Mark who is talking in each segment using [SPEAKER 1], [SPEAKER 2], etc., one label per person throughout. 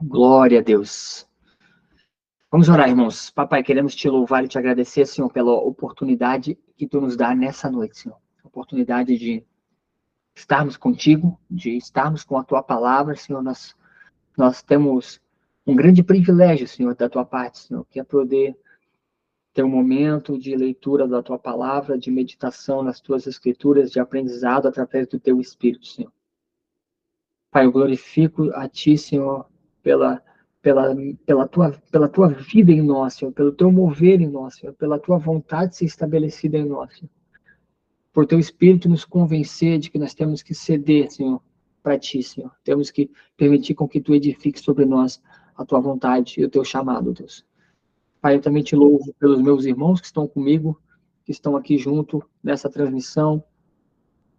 [SPEAKER 1] Glória a Deus. Vamos orar, irmãos. Papai, queremos te louvar e te agradecer, Senhor, pela oportunidade que tu nos dá nessa noite, Senhor. Oportunidade de estarmos contigo, de estarmos com a tua palavra, Senhor. Nós temos um grande privilégio, Senhor, da tua parte, Senhor, que é poder ter um momento de leitura da tua palavra, de meditação nas tuas escrituras, de aprendizado através do teu Espírito, Senhor. Pai, eu glorifico a ti, Senhor, pela tua vida em nós, Senhor, pelo teu mover em nós, Senhor, pela tua vontade ser estabelecida em nós, Senhor. Por teu Espírito nos convencer de que nós temos que ceder, Senhor, para ti, Senhor. Temos que permitir com que tu edifiques sobre nós a tua vontade e o teu chamado, Deus. Pai, eu também te louvo pelos meus irmãos que estão comigo, que estão aqui junto nessa transmissão,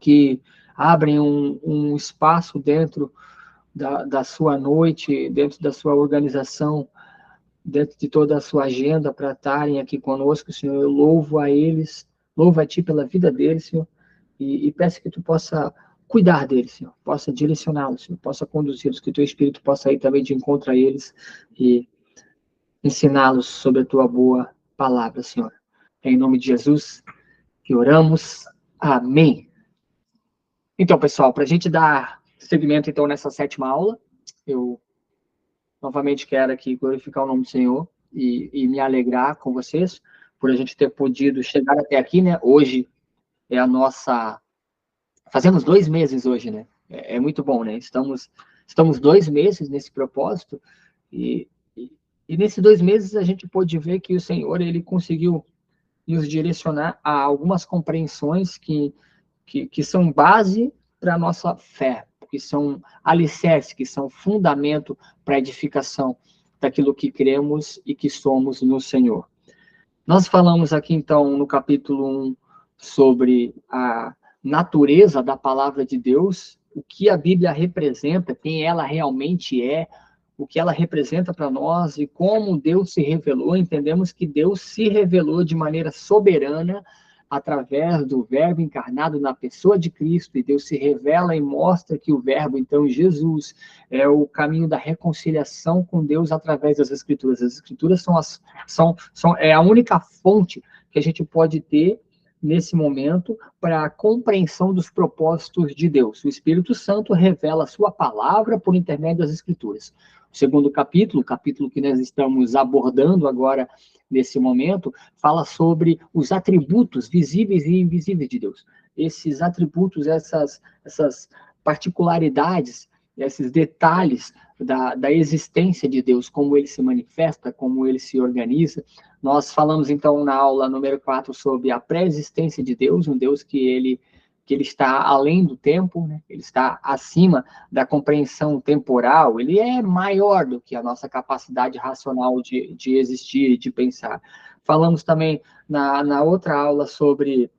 [SPEAKER 1] que abrem um espaço dentro da sua noite, dentro da sua organização, dentro de toda a sua agenda para estarem aqui conosco, Senhor. Eu louvo a eles, louvo a Ti pela vida deles, Senhor, e peço que Tu possa cuidar deles, Senhor, possa direcioná-los, Senhor, possa conduzi-los, que o Teu Espírito possa ir também de encontro a eles e ensiná-los sobre a Tua boa palavra, Senhor. Em nome de Jesus que oramos. Amém. Então, pessoal, para a gente dar seguimento, então, nessa 7ª aula, eu novamente quero aqui glorificar o nome do Senhor e me alegrar com vocês por a gente ter podido chegar até aqui, né? Hoje é a nossa... Fazemos 2 meses hoje, né? É muito bom, né? Estamos 2 meses nesse propósito e nesses 2 meses a gente pôde ver que o Senhor, ele conseguiu nos direcionar a algumas compreensões que são base para a nossa fé, que são alicerce, que são fundamento para a edificação daquilo que cremos e que somos no Senhor. Nós falamos aqui, então, no capítulo 1, sobre a natureza da palavra de Deus, o que a Bíblia representa, quem ela realmente é, o que ela representa para nós e como Deus se revelou. Entendemos que Deus se revelou de maneira soberana através do Verbo encarnado na pessoa de Cristo, e Deus se revela e mostra que o Verbo, então, Jesus, é o caminho da reconciliação com Deus através das Escrituras. As Escrituras é a única fonte que a gente pode ter nesse momento para a compreensão dos propósitos de Deus. O Espírito Santo revela a sua palavra por intermédio das Escrituras. O segundo capítulo, o capítulo que nós estamos abordando agora nesse momento, fala sobre os atributos visíveis e invisíveis de Deus. Esses atributos, essas particularidades, esses detalhes da existência de Deus, como ele se manifesta, como ele se organiza. Nós falamos, então, na aula número 4 sobre a pré-existência de Deus, um Deus que ele está além do tempo, né? Ele está acima da compreensão temporal, ele é maior do que a nossa capacidade racional de existir e de pensar. Falamos também na outra aula sobre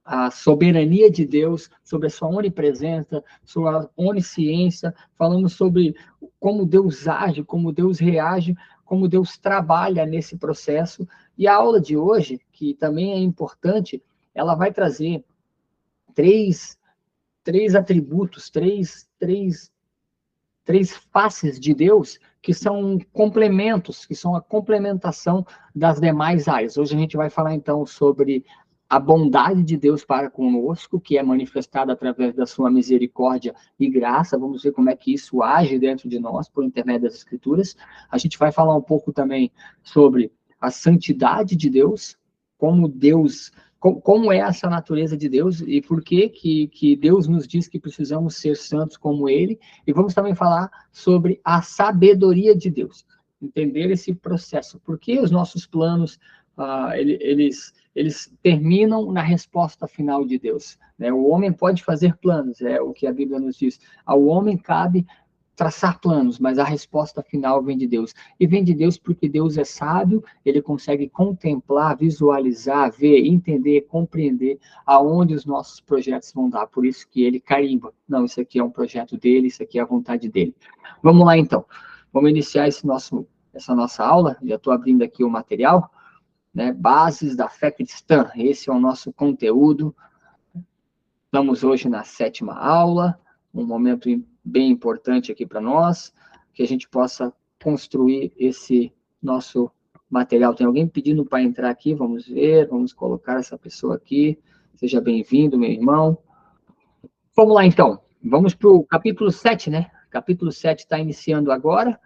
[SPEAKER 1] a soberania de Deus, sobre a sua onipresença, sua onisciência, falamos sobre como Deus age, como Deus reage, como Deus trabalha nesse processo. E a aula de hoje, que também é importante, ela vai trazer três atributos, três faces de Deus que são complementos, que são a complementação das demais áreas. Hoje a gente vai falar, então, sobre a bondade de Deus para conosco, que é manifestada através da sua misericórdia e graça. Vamos ver como é que isso age dentro de nós, por intermédio das Escrituras. A gente vai falar um pouco também sobre a santidade de Deus, como é essa natureza de Deus e por que Deus nos diz que precisamos ser santos como Ele. E vamos também falar sobre a sabedoria de Deus, entender esse processo. Por que os nossos planos, eles terminam na resposta final de Deus, né? O homem pode fazer planos, é o que a Bíblia nos diz. Ao homem cabe traçar planos, mas a resposta final vem de Deus. E vem de Deus porque Deus é sábio, ele consegue contemplar, visualizar, ver, entender, compreender aonde os nossos projetos vão dar. Por isso que ele carimba. Não, isso aqui é um projeto dele, isso aqui é a vontade dele. Vamos lá, então. Vamos iniciar essa nossa aula. Já estou abrindo aqui o material, né? Bases da fé cristã. Esse é o nosso conteúdo. Estamos hoje na 7ª aula, um momento bem importante aqui para nós. que a gente possa construir esse nosso material. Tem alguém pedindo para entrar aqui? Vamos ver, vamos colocar essa pessoa aqui. Seja bem-vindo, meu irmão. Vamos lá, então. Vamos para o capítulo 7, né? Capítulo 7 está iniciando agora.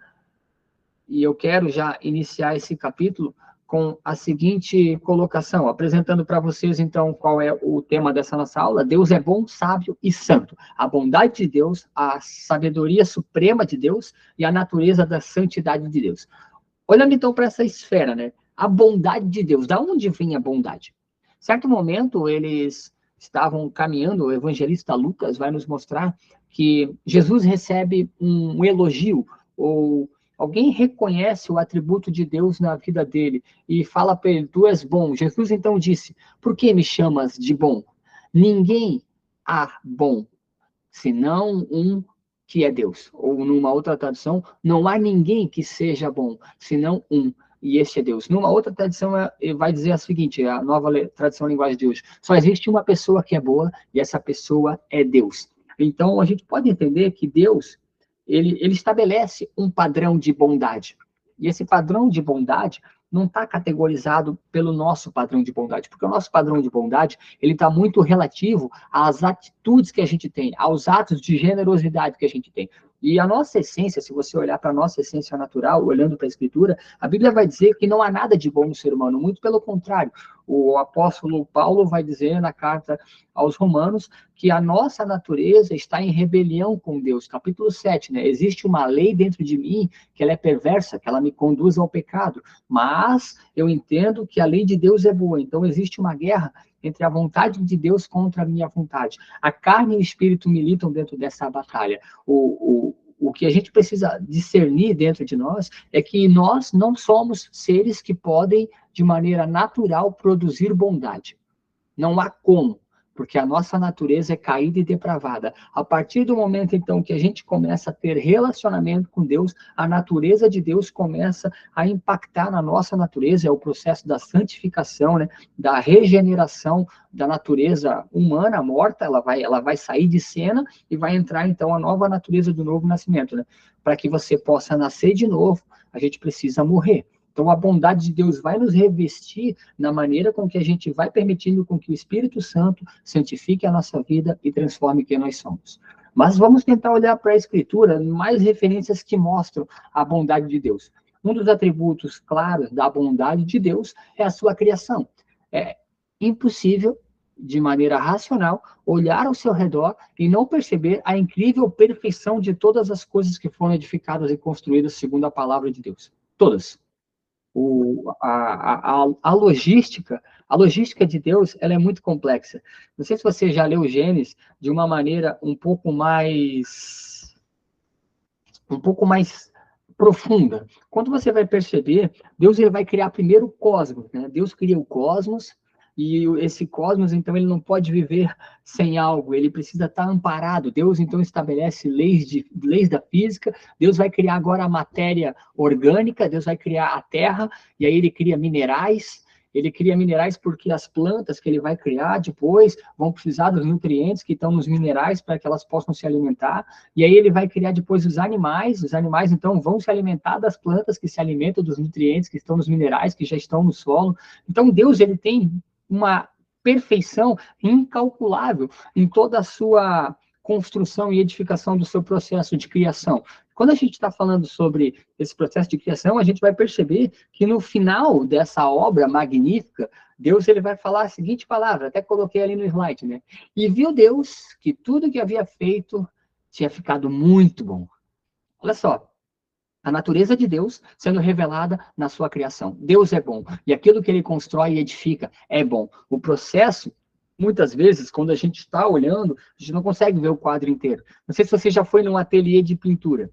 [SPEAKER 1] E eu quero já iniciar esse capítulo com a seguinte colocação, apresentando para vocês, então, qual é o tema dessa nossa aula. Deus é bom, sábio e santo. A bondade de Deus, a sabedoria suprema de Deus e a natureza da santidade de Deus. Olhando, então, para essa esfera, né? A bondade de Deus. Da onde vem a bondade? Certo momento, eles estavam caminhando, o evangelista Lucas vai nos mostrar que Jesus recebe um elogio, ou alguém reconhece o atributo de Deus na vida dele e fala para ele, tu és bom. Jesus então disse, por que me chamas de bom? Ninguém há bom, senão um que é Deus. Ou numa outra tradução, não há ninguém que seja bom, senão um, e este é Deus. Numa outra tradição, vai dizer a seguinte, a nova tradução linguagem de hoje, só existe uma pessoa que é boa, e essa pessoa é Deus. Então, a gente pode entender que Deus, ele estabelece um padrão de bondade. E esse padrão de bondade não está categorizado pelo nosso padrão de bondade, porque o nosso padrão de bondade, ele está muito relativo às atitudes que a gente tem, aos atos de generosidade que a gente tem. E a nossa essência, se você olhar para a nossa essência natural, olhando para a Escritura, a Bíblia vai dizer que não há nada de bom no ser humano, muito pelo contrário. O apóstolo Paulo vai dizer na carta aos Romanos que a nossa natureza está em rebelião com Deus. Capítulo 7, né? Existe uma lei dentro de mim que ela é perversa, que ela me conduz ao pecado, mas eu entendo que a lei de Deus é boa, então existe uma guerra entre a vontade de Deus contra a minha vontade. A carne e o espírito militam dentro dessa batalha. O que a gente precisa discernir dentro de nós é que nós não somos seres que podem, de maneira natural, produzir bondade. Não há como, porque a nossa natureza é caída e depravada. A partir do momento, então, que a gente começa a ter relacionamento com Deus, a natureza de Deus começa a impactar na nossa natureza, é o processo da santificação, né, da regeneração da natureza humana morta, ela vai sair de cena e vai entrar, então, a nova natureza do novo nascimento, né? Para que você possa nascer de novo, a gente precisa morrer. Então, a bondade de Deus vai nos revestir na maneira com que a gente vai permitindo com que o Espírito Santo santifique a nossa vida e transforme quem nós somos. Mas vamos tentar olhar para a Escritura, mais referências que mostram a bondade de Deus. Um dos atributos claros da bondade de Deus é a sua criação. É impossível, de maneira racional, olhar ao seu redor e não perceber a incrível perfeição de todas as coisas que foram edificadas e construídas segundo a palavra de Deus. Todas. A logística de Deus, ela é muito complexa. Não sei se você já leu Gênesis de uma maneira um pouco mais profunda. Quando você vai perceber, Deus ele vai criar primeiro o cosmos, né? Deus cria o cosmos, e esse cosmos, então, ele não pode viver sem algo, ele precisa estar amparado. Deus, então, estabelece leis da física, Deus vai criar agora a matéria orgânica, Deus vai criar a terra, e aí ele cria minerais porque as plantas que ele vai criar depois vão precisar dos nutrientes que estão nos minerais para que elas possam se alimentar, e aí ele vai criar depois os animais então vão se alimentar das plantas que se alimentam dos nutrientes que estão nos minerais, que já estão no solo. Então Deus, ele tem uma perfeição incalculável em toda a sua construção e edificação do seu processo de criação. Quando a gente está falando sobre esse processo de criação, a gente vai perceber que no final dessa obra magnífica, Deus ele vai falar a seguinte palavra, até coloquei ali no slide, né? E viu Deus que tudo que havia feito tinha ficado muito bom. Olha só, a natureza de Deus sendo revelada na sua criação. Deus é bom, e aquilo que ele constrói e edifica é bom. O processo, muitas vezes, quando a gente está olhando, a gente não consegue ver o quadro inteiro. Não sei se você já foi num ateliê de pintura.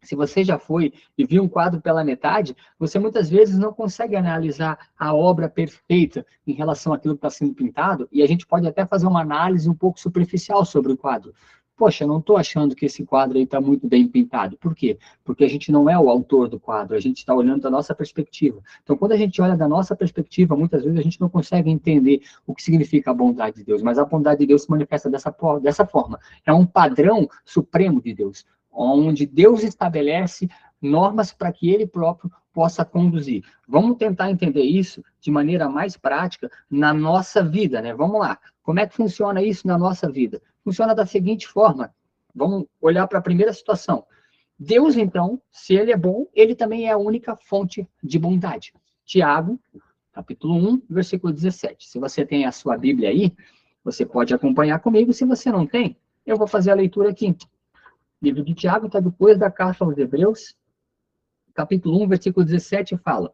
[SPEAKER 1] Se você já foi e viu um quadro pela metade, você muitas vezes não consegue analisar a obra perfeita em relação àquilo que está sendo pintado, e a gente pode até fazer uma análise um pouco superficial sobre o quadro. Poxa, eu não estou achando que esse quadro aí está muito bem pintado. Por quê? Porque a gente não é o autor do quadro, a gente está olhando da nossa perspectiva. Então, quando a gente olha da nossa perspectiva, muitas vezes a gente não consegue entender o que significa a bondade de Deus, mas a bondade de Deus se manifesta dessa forma. É um padrão supremo de Deus. onde Deus estabelece normas para que ele próprio possa conduzir. Vamos tentar entender isso de maneira mais prática na nossa vida, né? Vamos lá. Como é que funciona isso na nossa vida? Funciona da seguinte forma. Vamos olhar para a primeira situação. Deus, então, se ele é bom, ele também é a única fonte de bondade. Tiago, capítulo 1, versículo 17. Se você tem a sua Bíblia aí, você pode acompanhar comigo. Se você não tem, eu vou fazer a leitura aqui. O livro de Tiago está depois da carta aos Hebreus, capítulo 1, versículo 17, fala: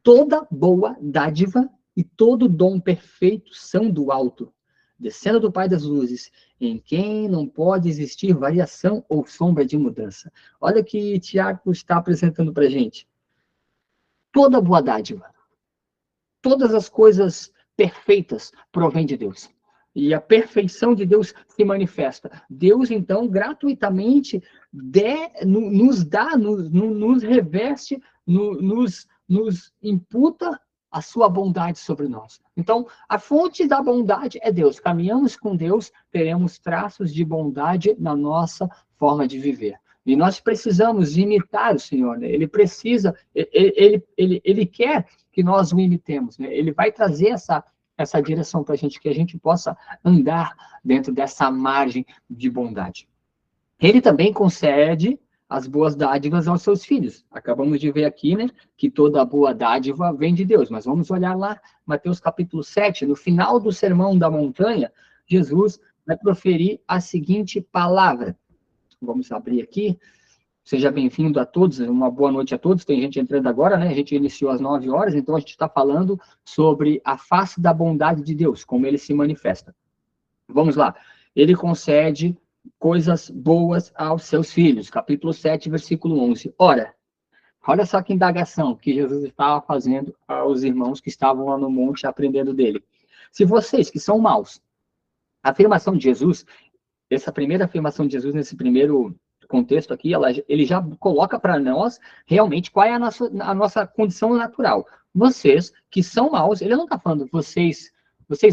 [SPEAKER 1] toda boa dádiva e todo dom perfeito são do alto, descendo do Pai das luzes, em quem não pode existir variação ou sombra de mudança. Olha o que Tiago está apresentando para a gente. Toda boa dádiva, todas as coisas perfeitas provêm de Deus. E a perfeição de Deus se manifesta. Deus, então, gratuitamente nos dá, nos reveste, nos imputa a sua bondade sobre nós. Então, a fonte da bondade é Deus. Caminhamos com Deus, teremos traços de bondade na nossa forma de viver. E nós precisamos imitar o Senhor, né? Ele precisa, ele quer que nós o imitemos, né? Ele vai trazer essa direção para a gente, que a gente possa andar dentro dessa margem de bondade. Ele também concede as boas dádivas aos seus filhos. Acabamos de ver aqui, né, que toda boa dádiva vem de Deus, mas vamos olhar lá, Mateus capítulo 7, no final do Sermão da Montanha, Jesus vai proferir a seguinte palavra. Vamos abrir aqui. Seja bem-vindo a todos, uma boa noite a todos. Tem gente entrando agora, né? A gente iniciou às 9 horas, então a gente está falando sobre a face da bondade de Deus, como ele se manifesta. Vamos lá. Ele concede coisas boas aos seus filhos. Capítulo 7, versículo 11. Ora, olha só que indagação que Jesus estava fazendo aos irmãos que estavam lá no monte aprendendo dele. Se vocês que são maus, a afirmação de Jesus, essa primeira afirmação de Jesus nesse primeiro contexto aqui, ele já coloca para nós realmente qual é a nossa condição natural. Vocês que são maus, ele não está falando, vocês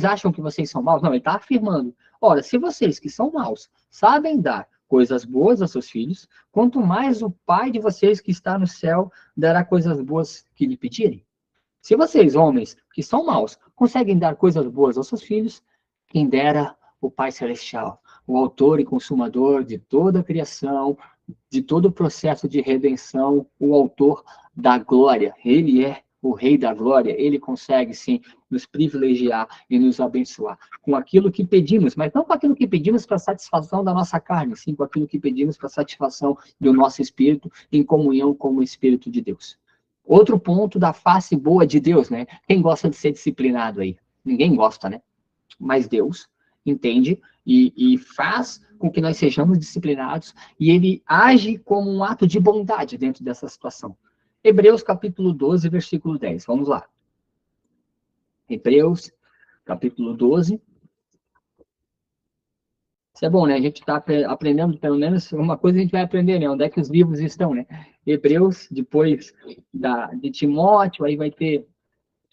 [SPEAKER 1] acham que vocês são maus? Não, ele está afirmando, ora, se vocês que são maus sabem dar coisas boas aos seus filhos, quanto mais o Pai de vocês que está no céu dará coisas boas que lhe pedirem. Se vocês, homens, que são maus, conseguem dar coisas boas aos seus filhos, quem dera o Pai Celestial, o autor e consumador de toda a criação, de todo o processo de redenção, o autor da glória. Ele é o Rei da glória, ele consegue, sim, nos privilegiar e nos abençoar com aquilo que pedimos, mas não com aquilo que pedimos para satisfação da nossa carne, sim com aquilo que pedimos para satisfação do nosso espírito, em comunhão com o Espírito de Deus. Outro ponto da face boa de Deus, né? Quem gosta de ser disciplinado aí? Ninguém gosta, né? Mas Deus entende e faz com que nós sejamos disciplinados, e ele age como um ato de bondade dentro dessa situação. Hebreus capítulo 12, versículo 10. Vamos lá. Hebreus capítulo 12. Isso é bom, né? A gente está aprendendo, pelo menos uma coisa a gente vai aprender, né? Onde é que os livros estão, né? Hebreus, depois de Timóteo, aí vai ter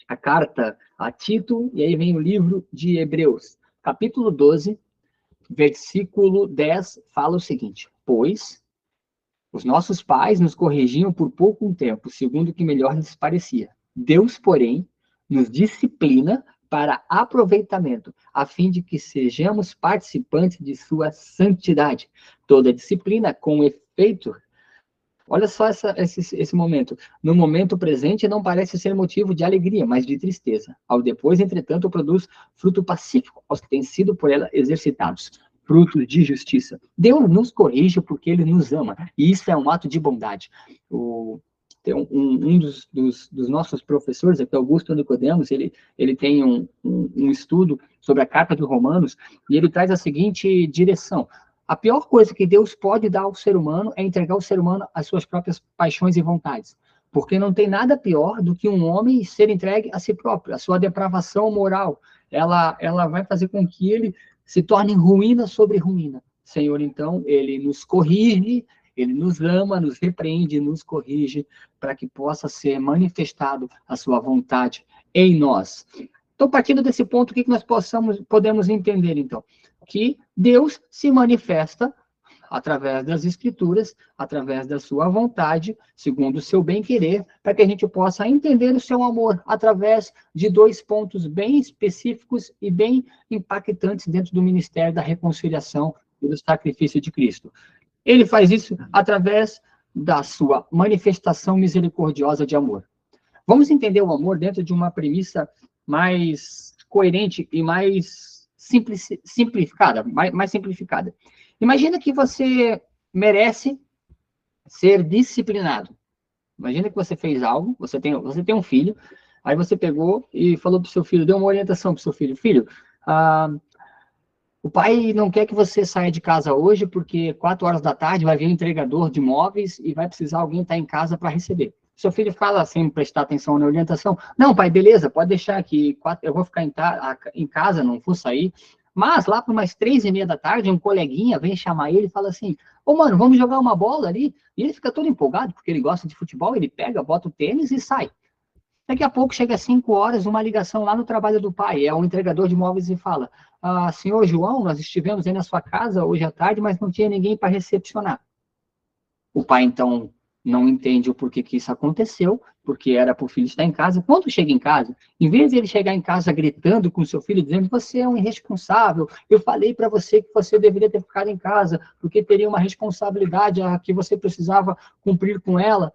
[SPEAKER 1] a carta a Tito, e aí vem o livro de Hebreus. Capítulo 12, versículo 10, fala o seguinte: pois os nossos pais nos corrigiam por pouco tempo, segundo o que melhor lhes parecia. Deus, porém, nos disciplina para aproveitamento, a fim de que sejamos participantes de sua santidade. Toda disciplina, com efeito, olha só esse momento. No momento presente, não parece ser motivo de alegria, mas de tristeza. Ao depois, entretanto, produz fruto pacífico aos que têm sido por ela exercitados. Frutos de justiça. Deus nos corrige porque ele nos ama. E isso é um ato de bondade. Tem um dos nossos professores, aqui, Augusto Nicodemos, ele tem um estudo sobre a carta de Romanos, e ele traz a seguinte direção. A pior coisa que Deus pode dar ao ser humano é entregar ao ser humano as suas próprias paixões e vontades. Porque não tem nada pior do que um homem ser entregue a si próprio. A sua depravação moral, ela vai fazer com que ele se torne ruína sobre ruína. Senhor, então, ele nos corrige, ele nos ama, nos repreende, nos corrige, para que possa ser manifestado a sua vontade em nós. Então, partindo desse ponto, o que nós podemos entender, então? Que Deus se manifesta através das Escrituras, através da sua vontade, segundo o seu bem-querer, para que a gente possa entender o seu amor através de 2 pontos bem específicos e bem impactantes dentro do ministério da reconciliação e do sacrifício de Cristo. Ele faz isso através da sua manifestação misericordiosa de amor. Vamos entender o amor dentro de uma premissa mais coerente e mais simplificada, mais simplificada. Imagina que você merece ser disciplinado. Imagina que você fez algo, você tem um filho, aí você pegou e falou para o seu filho, deu uma orientação para o seu filho. Filho, o pai não quer que você saia de casa hoje, porque 4 horas da tarde vai vir um entregador de móveis e vai precisar alguém estar em casa para receber. Seu filho fala sem prestar atenção na orientação. Não, pai, beleza, pode deixar aqui, eu vou ficar em casa, não vou sair. Mas lá por umas 3:30 da tarde, um coleguinha vem chamar ele e fala assim, ô mano, vamos jogar uma bola ali? E ele fica todo empolgado, porque ele gosta de futebol, ele pega, bota o tênis e sai. Daqui a pouco, chega às 5 horas, uma ligação lá no trabalho do pai, é um entregador de móveis e fala, senhor João, nós estivemos aí na sua casa hoje à tarde, mas não tinha ninguém para recepcionar. O pai, então, não entende o porquê que isso aconteceu, porque era para o filho estar em casa. Quando chega em casa, em vez de ele chegar em casa gritando com o seu filho, dizendo, você é um irresponsável, eu falei para você que você deveria ter ficado em casa, porque teria uma responsabilidade que você precisava cumprir com ela.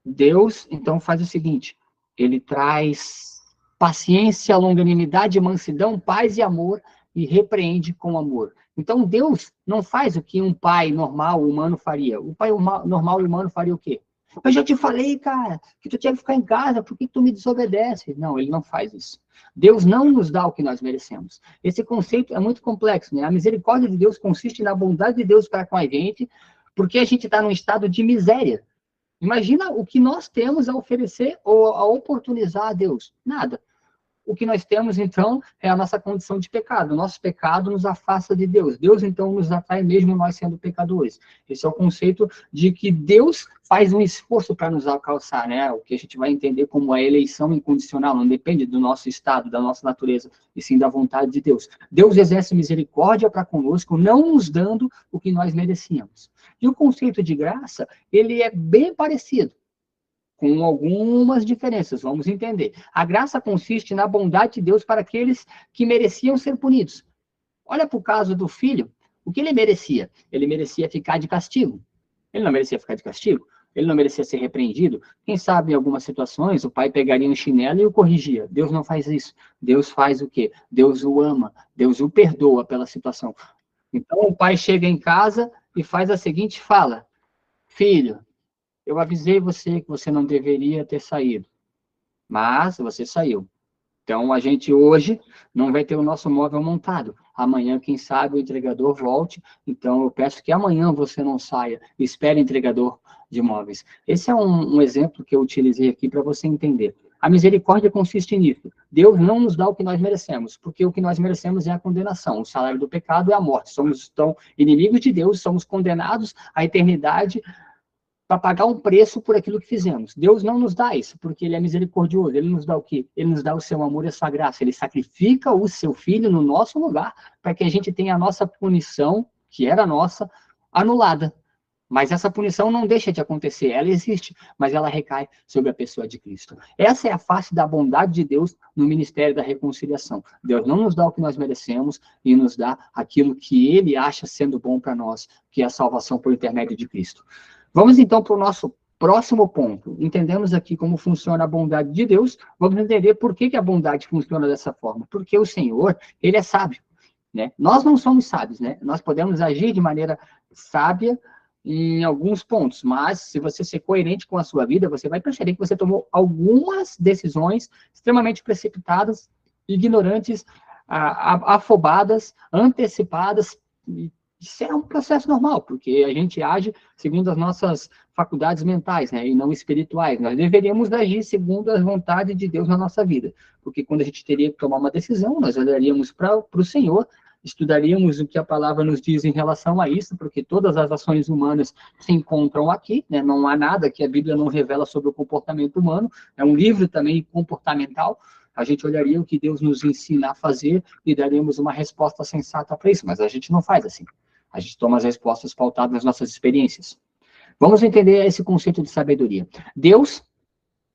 [SPEAKER 1] Deus, então, faz o seguinte, ele traz paciência, longanimidade, mansidão, paz e amor, e repreende com amor. Então, Deus não faz o que um pai normal, humano, faria. O pai normal, humano, faria o quê? Eu já te falei, cara, que tu tinha que ficar em casa, por que tu me desobedece? Não, ele não faz isso. Deus não nos dá o que nós merecemos. Esse conceito é muito complexo, né? A misericórdia de Deus consiste na bondade de Deus para com a gente, porque a gente está num estado de miséria. Imagina o que nós temos a oferecer ou a oportunizar a Deus. Nada. O que nós temos, então, é a nossa condição de pecado. O nosso pecado nos afasta de Deus. Deus, então, nos atrai mesmo nós sendo pecadores. Esse é o conceito de que Deus faz um esforço para nos alcançar, né? O que a gente vai entender como a eleição incondicional. Não depende do nosso estado, da nossa natureza, e sim da vontade de Deus. Deus exerce misericórdia para conosco, não nos dando o que nós merecíamos. E o conceito de graça, ele é bem parecido, com algumas diferenças, vamos entender. A graça consiste na bondade de Deus para aqueles que mereciam ser punidos. Olha para o caso do filho, o que ele merecia? Ele merecia ficar de castigo. Ele não merecia ficar de castigo? Ele não merecia ser repreendido? Quem sabe, em algumas situações, o pai pegaria um chinelo e o corrigia. Deus não faz isso. Deus faz o quê? Deus o ama. Deus o perdoa pela situação. Então, o pai chega em casa e faz a seguinte fala, filho, eu avisei você que você não deveria ter saído, mas você saiu. Então, a gente hoje não vai ter o nosso móvel montado. Amanhã, quem sabe, o entregador volte. Então, eu peço que amanhã você não saia. Espere o entregador de móveis. Esse é um exemplo que eu utilizei aqui para você entender. A misericórdia consiste nisso. Deus não nos dá o que nós merecemos, porque o que nós merecemos é a condenação. O salário do pecado é a morte. Somos, então, inimigos de Deus, somos condenados à eternidade para pagar um preço por aquilo que fizemos. Deus não nos dá isso, porque ele é misericordioso. Ele nos dá o quê? Ele nos dá o seu amor e a sua graça. Ele sacrifica o seu filho no nosso lugar, para que a gente tenha a nossa punição, que era nossa, anulada. Mas essa punição não deixa de acontecer, ela existe, mas ela recai sobre a pessoa de Cristo. Essa é a face da bondade de Deus no ministério da reconciliação. Deus não nos dá o que nós merecemos e nos dá aquilo que ele acha sendo bom para nós, que é a salvação por intermédio de Cristo. Vamos então para o nosso próximo ponto. Entendemos aqui como funciona a bondade de Deus, vamos entender por que a bondade funciona dessa forma. Porque o Senhor, ele é sábio, né? Nós não somos sábios, né? Nós podemos agir de maneira sábia em alguns pontos, mas se você ser coerente com a sua vida, você vai perceber que você tomou algumas decisões extremamente precipitadas, ignorantes, afobadas, antecipadas. Isso é um processo normal, porque a gente age segundo as nossas faculdades mentais, né, e não espirituais. Nós deveríamos agir segundo as vontades de Deus na nossa vida, porque quando a gente teria que tomar uma decisão, nós olharíamos para o Senhor, estudaríamos o que a palavra nos diz em relação a isso, porque todas as ações humanas se encontram aqui, né, não há nada que a Bíblia não revela sobre o comportamento humano, é um livro também comportamental. A gente olharia o que Deus nos ensina a fazer e daríamos uma resposta sensata para isso, mas a gente não faz assim. A gente toma as respostas pautadas nas nossas experiências. Vamos entender esse conceito de sabedoria. Deus,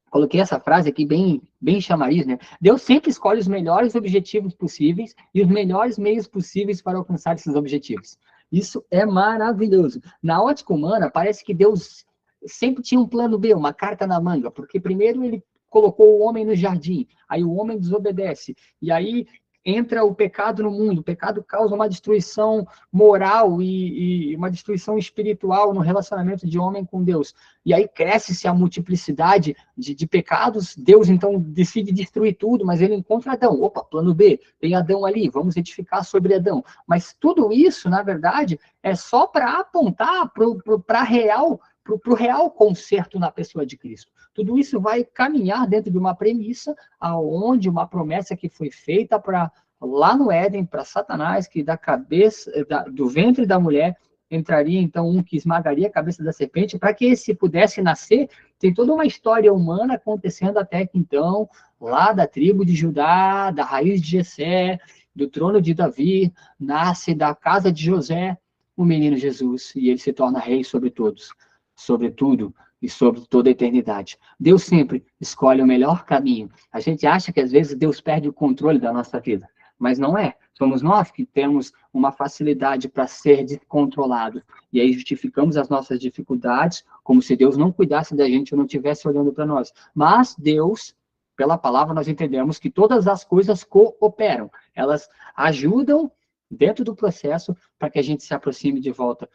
[SPEAKER 1] coloquei essa frase aqui bem chamariz, né? Deus sempre escolhe os melhores objetivos possíveis e os melhores meios possíveis para alcançar esses objetivos. Isso é maravilhoso. Na ótica humana, parece que Deus sempre tinha um plano B, uma carta na manga, porque primeiro ele colocou o homem no jardim, aí o homem desobedece, e aí entra o pecado no mundo, o pecado causa uma destruição moral e uma destruição espiritual no relacionamento de homem com Deus. E aí cresce-se a multiplicidade de pecados, Deus então decide destruir tudo, mas ele encontra Adão. Opa, plano B, tem Adão ali, vamos edificar sobre Adão. Mas tudo isso, na verdade, é só para apontar para o real conserto na pessoa de Cristo. Tudo isso vai caminhar dentro de uma premissa, aonde uma promessa que foi feita para lá no Éden, para Satanás, que da cabeça, do ventre da mulher, entraria então um que esmagaria a cabeça da serpente, para que esse pudesse nascer. Tem toda uma história humana acontecendo até que então, lá da tribo de Judá, da raiz de Jessé, do trono de Davi, nasce da casa de José o menino Jesus, e ele se torna rei sobre todos, sobre tudo e sobre toda a eternidade. Deus sempre escolhe o melhor caminho. A gente acha que às vezes Deus perde o controle da nossa vida, mas não é. Somos nós que temos uma facilidade para ser descontrolados. E aí justificamos as nossas dificuldades como se Deus não cuidasse da gente ou não estivesse olhando para nós. Mas Deus, pela palavra, nós entendemos que todas as coisas cooperam. Elas ajudam dentro do processo para que a gente se aproxime de volta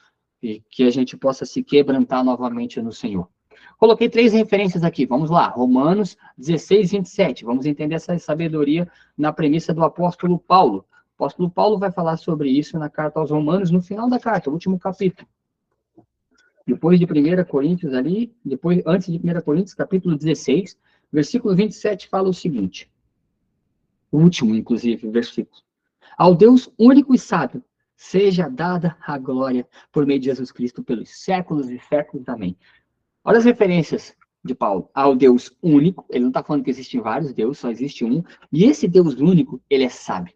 [SPEAKER 1] e que a gente possa se quebrantar novamente no Senhor. Coloquei 3 referências aqui, vamos lá, Romanos 16, 27, vamos entender essa sabedoria na premissa do apóstolo Paulo. O apóstolo Paulo vai falar sobre isso na carta aos Romanos, no final da carta, o último capítulo. Depois de 1 Coríntios ali, antes de 1 Coríntios, capítulo 16, versículo 27 fala o seguinte, o último, inclusive, versículo. Ao Deus único e sábio, seja dada a glória por meio de Jesus Cristo pelos séculos e séculos. Amém. Olha as referências de Paulo. Ao Deus único, ele não está falando que existem vários deuses, só existe um. E esse Deus único, ele é sábio.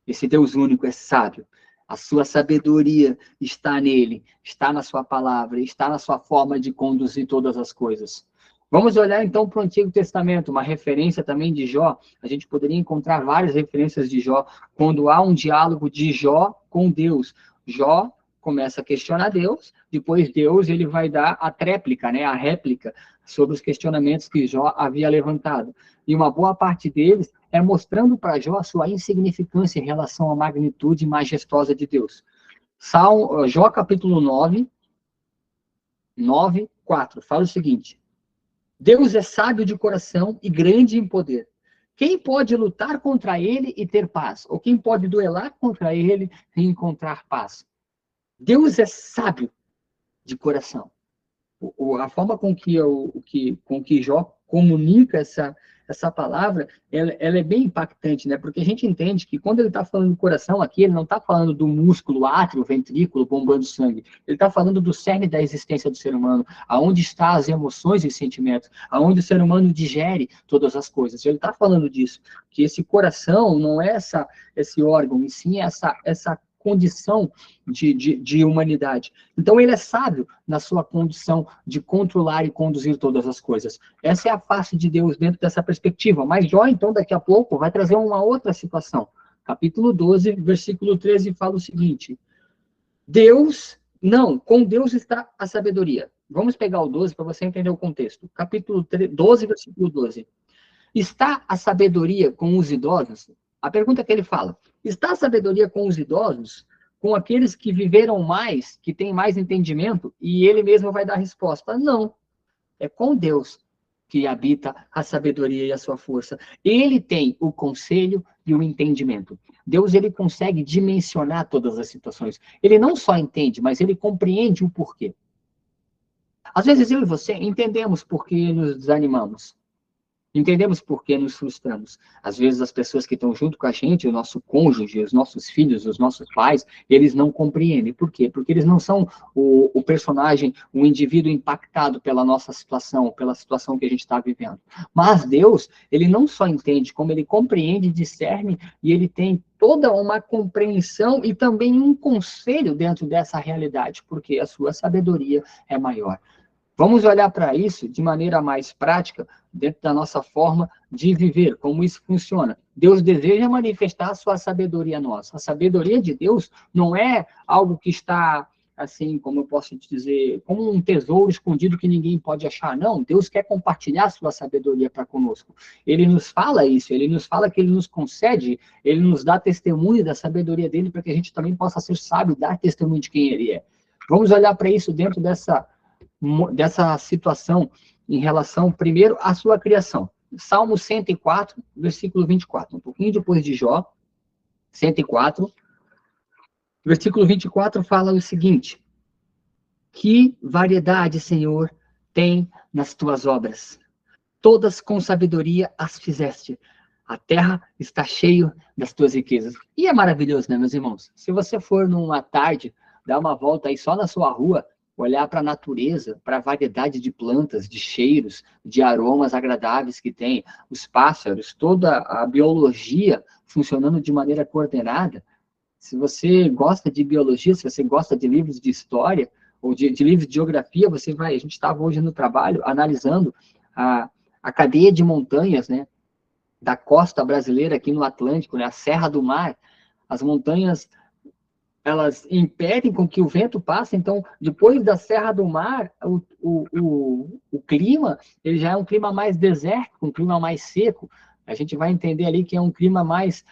[SPEAKER 1] Esse Deus único é sábio. A sua sabedoria está nele, está na sua palavra, está na sua forma de conduzir todas as coisas. Vamos olhar então para o Antigo Testamento, uma referência também de Jó. A gente poderia encontrar várias referências de Jó, quando há um diálogo de Jó com Deus. Jó começa a questionar Deus, depois Deus ele vai dar a tréplica, né, a réplica sobre os questionamentos que Jó havia levantado. E uma boa parte deles é mostrando para Jó a sua insignificância em relação à magnitude majestosa de Deus. Jó capítulo 9, 4, fala o seguinte: Deus é sábio de coração e grande em poder. Quem pode lutar contra ele e ter paz? Ou quem pode duelar contra ele e encontrar paz? Deus é sábio de coração. A forma com que Jó comunica essa palavra, ela é bem impactante, né? Porque a gente entende que quando ele está falando do coração aqui, ele não está falando do músculo átrio, ventrículo, bombando sangue. Ele está falando do cerne da existência do ser humano, aonde estão as emoções e sentimentos, aonde o ser humano digere todas as coisas. Ele está falando disso, que esse coração não é esse órgão, e sim essa condição de humanidade. Então, ele é sábio na sua condição de controlar e conduzir todas as coisas. Essa é a face de Deus dentro dessa perspectiva. Mas Jó, então, daqui a pouco, vai trazer uma outra situação. Capítulo 12, versículo 13, fala o seguinte: com Deus está a sabedoria. Vamos pegar o 12 para você entender o contexto. Capítulo 12, versículo 12. Está a sabedoria com os idosos? A pergunta que ele fala: está a sabedoria com os idosos, com aqueles que viveram mais, que têm mais entendimento? E ele mesmo vai dar a resposta: não. É com Deus que habita a sabedoria e a sua força. Ele tem o conselho e o entendimento. Deus, ele consegue dimensionar todas as situações. Ele não só entende, mas ele compreende o porquê. Às vezes eu e você entendemos por que nos desanimamos. Entendemos por que nos frustramos. Às vezes as pessoas que estão junto com a gente, o nosso cônjuge, os nossos filhos, os nossos pais, eles não compreendem. Por quê? Porque eles não são o personagem, o indivíduo impactado pela nossa situação, pela situação que a gente está vivendo. Mas Deus, ele não só entende, como ele compreende, discerne, e ele tem toda uma compreensão e também um conselho dentro dessa realidade, porque a sua sabedoria é maior. Vamos olhar para isso de maneira mais prática, dentro da nossa forma de viver, como isso funciona. Deus deseja manifestar a sua sabedoria nossa. A sabedoria de Deus não é algo que está, assim, como eu posso dizer, como um tesouro escondido que ninguém pode achar. Não, Deus quer compartilhar a sua sabedoria para conosco. Ele nos fala isso, ele nos fala que ele nos concede, ele nos dá testemunho da sabedoria dele para que a gente também possa ser sábio e dar testemunho de quem ele é. Vamos olhar para isso dentro dessa situação em relação, primeiro, à sua criação. Salmo 104, versículo 24, um pouquinho depois de Jó, 104, versículo 24 fala o seguinte: que variedade, Senhor, tem nas tuas obras, todas com sabedoria as fizeste, a terra está cheia das tuas riquezas. E é maravilhoso, né, meus irmãos? Se você for numa tarde, dar uma volta aí só na sua rua, olhar para a natureza, para a variedade de plantas, de cheiros, de aromas agradáveis que tem, os pássaros, toda a biologia funcionando de maneira coordenada. Se você gosta de biologia, se você gosta de livros de história, ou de livros de geografia, você vai... A gente estava hoje no trabalho analisando a cadeia de montanhas, né, da costa brasileira aqui no Atlântico, né, a Serra do Mar. As montanhas, elas impedem com que o vento passe, então, depois da Serra do Mar, o clima, ele já é um clima mais desértico, um clima mais seco. A gente vai entender ali que é um clima mais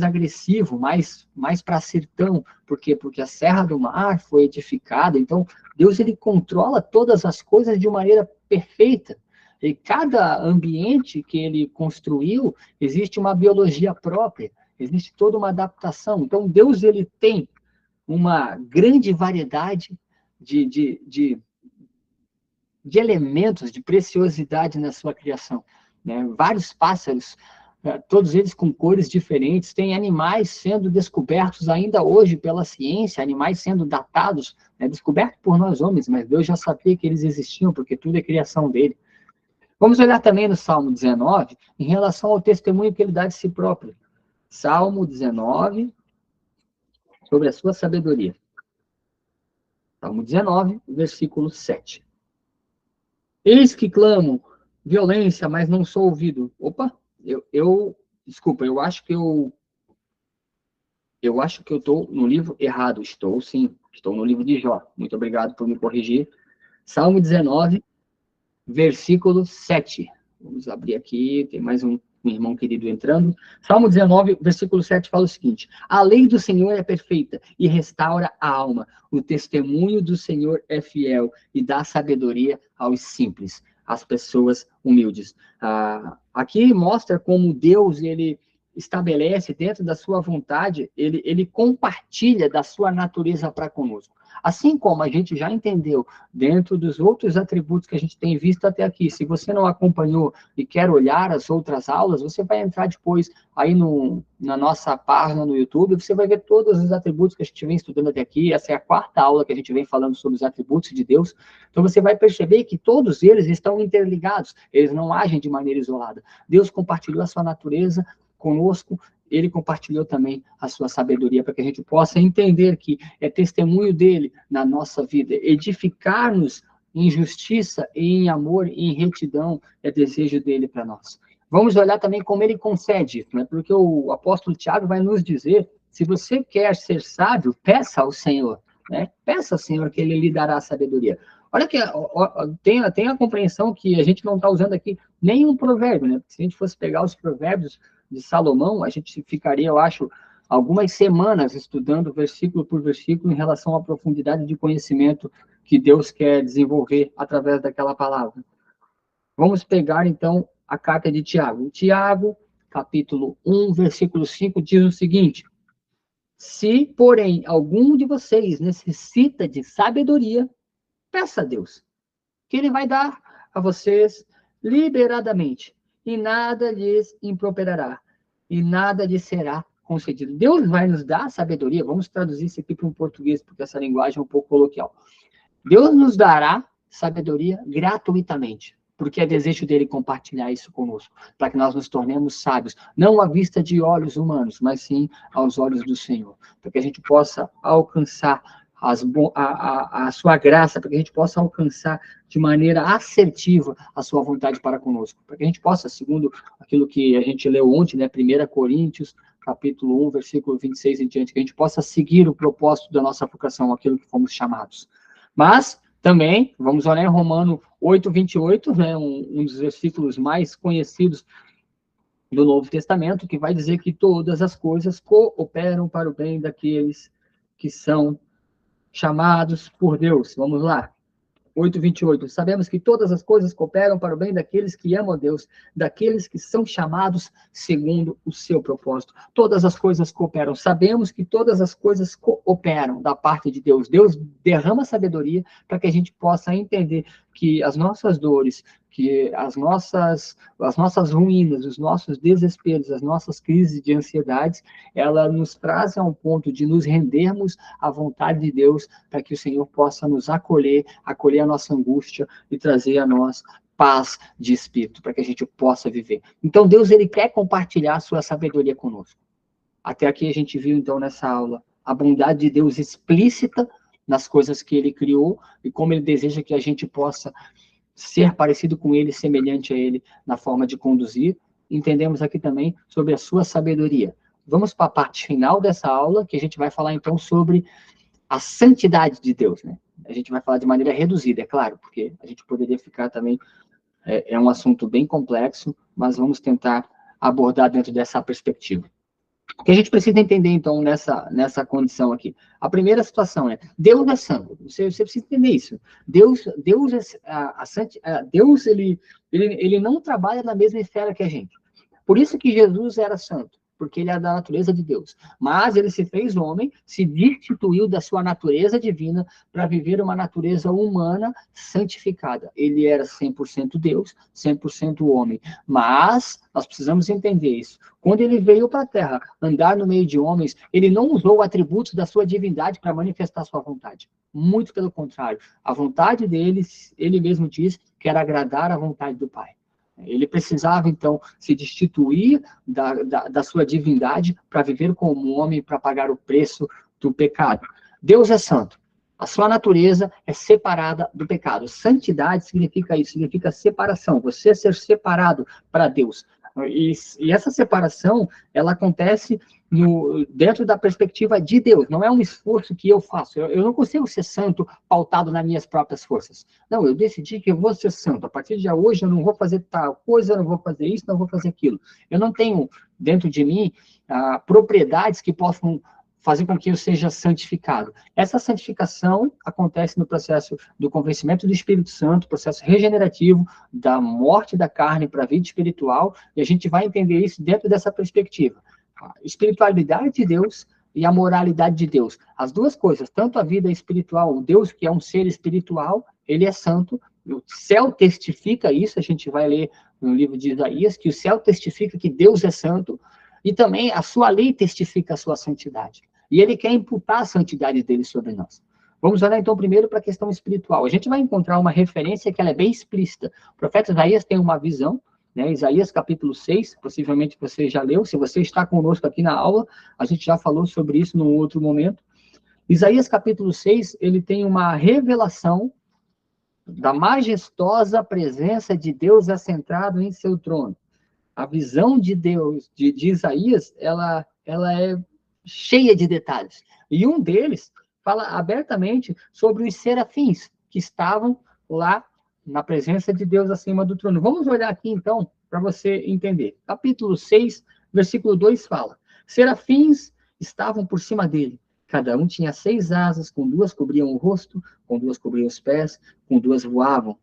[SPEAKER 1] agressivo, mais para sertão. Por quê? Porque a Serra do Mar foi edificada, então, Deus, ele controla todas as coisas de maneira perfeita. E cada ambiente que ele construiu, existe uma biologia própria, existe toda uma adaptação. Então, Deus, ele tem uma grande variedade de elementos, de preciosidade na sua criação, né? Vários pássaros, todos eles com cores diferentes, tem animais sendo descobertos ainda hoje pela ciência, animais sendo datados, né, descobertos por nós homens, mas Deus já sabia que eles existiam, porque tudo é criação dele. Vamos olhar também no Salmo 19, em relação ao testemunho que ele dá de si próprio. Salmo 19, sobre a sua sabedoria. Salmo 19, versículo 7. Eis que clamo violência, mas não sou ouvido. Opa, desculpa, eu acho que eu estou no livro errado. Estou, sim, estou no livro de Jó. Muito obrigado por me corrigir. Salmo 19, versículo 7. Vamos abrir aqui, tem mais um irmão querido entrando. Salmo 19, versículo 7 fala o seguinte: a lei do Senhor é perfeita e restaura a alma. O testemunho do Senhor é fiel e dá sabedoria aos simples, às pessoas humildes. Aqui mostra como Deus, ele estabelece dentro da sua vontade, ele compartilha da sua natureza para conosco. Assim como a gente já entendeu dentro dos outros atributos que a gente tem visto até aqui, se você não acompanhou e quer olhar as outras aulas, você vai entrar depois aí na nossa página no YouTube, você vai ver todos os atributos que a gente vem estudando até aqui. Essa é a quarta aula que a gente vem falando sobre os atributos de Deus. Então você vai perceber que todos eles estão interligados, eles não agem de maneira isolada. Deus compartilhou a sua natureza conosco, ele compartilhou também a sua sabedoria para que a gente possa entender que é testemunho dele na nossa vida, edificar-nos em justiça e em amor e em retidão é desejo dele para nós. Vamos olhar também como ele concede, né? Porque o apóstolo Tiago vai nos dizer, se você quer ser sábio, peça ao Senhor, né? Peça ao Senhor que ele lhe dará a sabedoria. Olha que tem a compreensão que a gente não está usando aqui nenhum provérbio, né? Porque se a gente fosse pegar os provérbios de Salomão, a gente ficaria, eu acho, algumas semanas estudando versículo por versículo em relação à profundidade de conhecimento que Deus quer desenvolver através daquela palavra. Vamos pegar, então, a carta de Tiago. Tiago, capítulo 1, versículo 5, diz o seguinte: se, porém, algum de vocês necessita de sabedoria, peça a Deus, que ele vai dar a vocês liberadamente, e nada lhes improperará, e nada lhes será concedido. Deus vai nos dar sabedoria. Vamos traduzir isso aqui para um português, porque essa linguagem é um pouco coloquial. Deus nos dará sabedoria gratuitamente. porque é desejo dele compartilhar isso conosco, para que nós nos tornemos sábios, não à vista de olhos humanos, mas sim aos olhos do Senhor, para que a gente possa alcançar a sua graça, para que a gente possa alcançar de maneira assertiva a sua vontade para conosco, para que a gente possa, segundo aquilo que a gente leu ontem, né, 1 Coríntios, capítulo 1, versículo 26 em diante, que a gente possa seguir o propósito da nossa vocação, aquilo que fomos chamados. Mas também, vamos olhar em Romano 8, 28, né, um dos versículos mais conhecidos do Novo Testamento, que vai dizer que todas as coisas cooperam para o bem daqueles que são chamados por Deus. Vamos lá. 8:28. Sabemos que todas as coisas cooperam para o bem daqueles que amam a Deus, daqueles que são chamados segundo o seu propósito. Todas as coisas cooperam. Sabemos que todas as coisas cooperam da parte de Deus. Deus derrama sabedoria para que a gente possa entender que as nossas dores, que as nossas ruínas, os nossos desesperos, as nossas crises de ansiedades, ela nos trazem a um ponto de nos rendermos à vontade de Deus, para que o Senhor possa nos acolher a nossa angústia e trazer a nós paz de espírito, para que a gente possa viver. Então, Deus, ele quer compartilhar a sua sabedoria conosco. Até aqui a gente viu, então, nessa aula, a bondade de Deus explícita nas coisas que ele criou e como ele deseja que a gente possa ser parecido com ele, semelhante a ele na forma de conduzir. Entendemos aqui também sobre a sua sabedoria. Vamos para a parte final dessa aula, que a gente vai falar, então, sobre a santidade de Deus, né? A gente vai falar de maneira reduzida, é claro, porque a gente poderia ficar também, é um assunto bem complexo, mas vamos tentar abordar dentro dessa perspectiva. O que a gente precisa entender, então, nessa condição aqui? A primeira situação é, Deus é santo. Você precisa entender isso. Deus ele não trabalha na mesma esfera que a gente. Por isso que Jesus era santo, porque ele é da natureza de Deus. Mas ele se fez homem, se destituiu da sua natureza divina para viver uma natureza humana santificada. Ele era 100% Deus, 100% homem. Mas nós precisamos entender isso. Quando ele veio para a Terra, andar no meio de homens, ele não usou atributos da sua divindade para manifestar sua vontade. Muito pelo contrário. A vontade dele, ele mesmo diz, que era agradar a vontade do Pai. Ele precisava, então, se destituir da sua divindade para viver como homem, para pagar o preço do pecado. Deus é santo. A sua natureza é separada do pecado. Santidade significa isso, significa separação. Você ser separado para Deus. E essa separação, ela acontece dentro da perspectiva de Deus. Não é um esforço que eu faço. Eu não consigo ser santo pautado nas minhas próprias forças. Não, eu decidi que eu vou ser santo. A partir de hoje eu não vou fazer tal coisa, eu não vou fazer isso, não vou fazer aquilo. Eu não tenho dentro de mim propriedades que possam fazer com que eu seja santificado. Essa santificação acontece no processo do convencimento do Espírito Santo, processo regenerativo, da morte da carne para a vida espiritual, e a gente vai entender isso dentro dessa perspectiva. A espiritualidade de Deus e a moralidade de Deus. As duas coisas, tanto a vida espiritual, o Deus que é um ser espiritual, ele é santo, o céu testifica isso, a gente vai ler no livro de Isaías, que o céu testifica que Deus é santo, e também a sua lei testifica a sua santidade. E ele quer imputar a santidade dele sobre nós. Vamos olhar, então, primeiro para a questão espiritual. A gente vai encontrar uma referência que ela é bem explícita. O profeta Isaías tem uma visão, né? Isaías capítulo 6, possivelmente você já leu. Se você está conosco aqui na aula, a gente já falou sobre isso num outro momento. Isaías capítulo 6, ele tem uma revelação da majestosa presença de Deus assentado em seu trono. A visão de Deus, de Isaías, ela é cheia de detalhes. E um deles fala abertamente sobre os serafins que estavam lá na presença de Deus acima do trono. Vamos olhar aqui, então, para você entender. Capítulo 6, versículo 2 fala: serafins estavam por cima dele. Cada um tinha 6 asas, com 2 cobriam o rosto, com 2 cobriam os pés, com 2 voavam.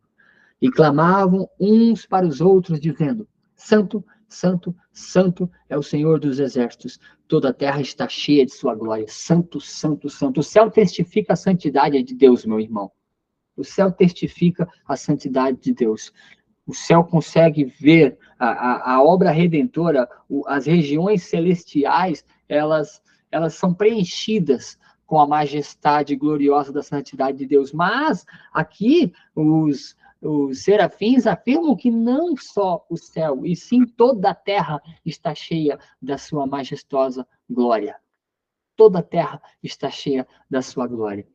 [SPEAKER 1] E clamavam uns para os outros, dizendo: Santo, Santo, Santo é o Senhor dos exércitos. Toda a terra está cheia de sua glória. Santo, Santo, Santo. O céu testifica a santidade de Deus, meu irmão. O céu testifica a santidade de Deus. O céu consegue ver a obra redentora, as regiões celestiais, elas são preenchidas com a majestade gloriosa da santidade de Deus. Mas aqui os serafins afirmam que não só o céu, e sim toda a terra está cheia da sua majestosa glória. Toda a terra está cheia da sua glória.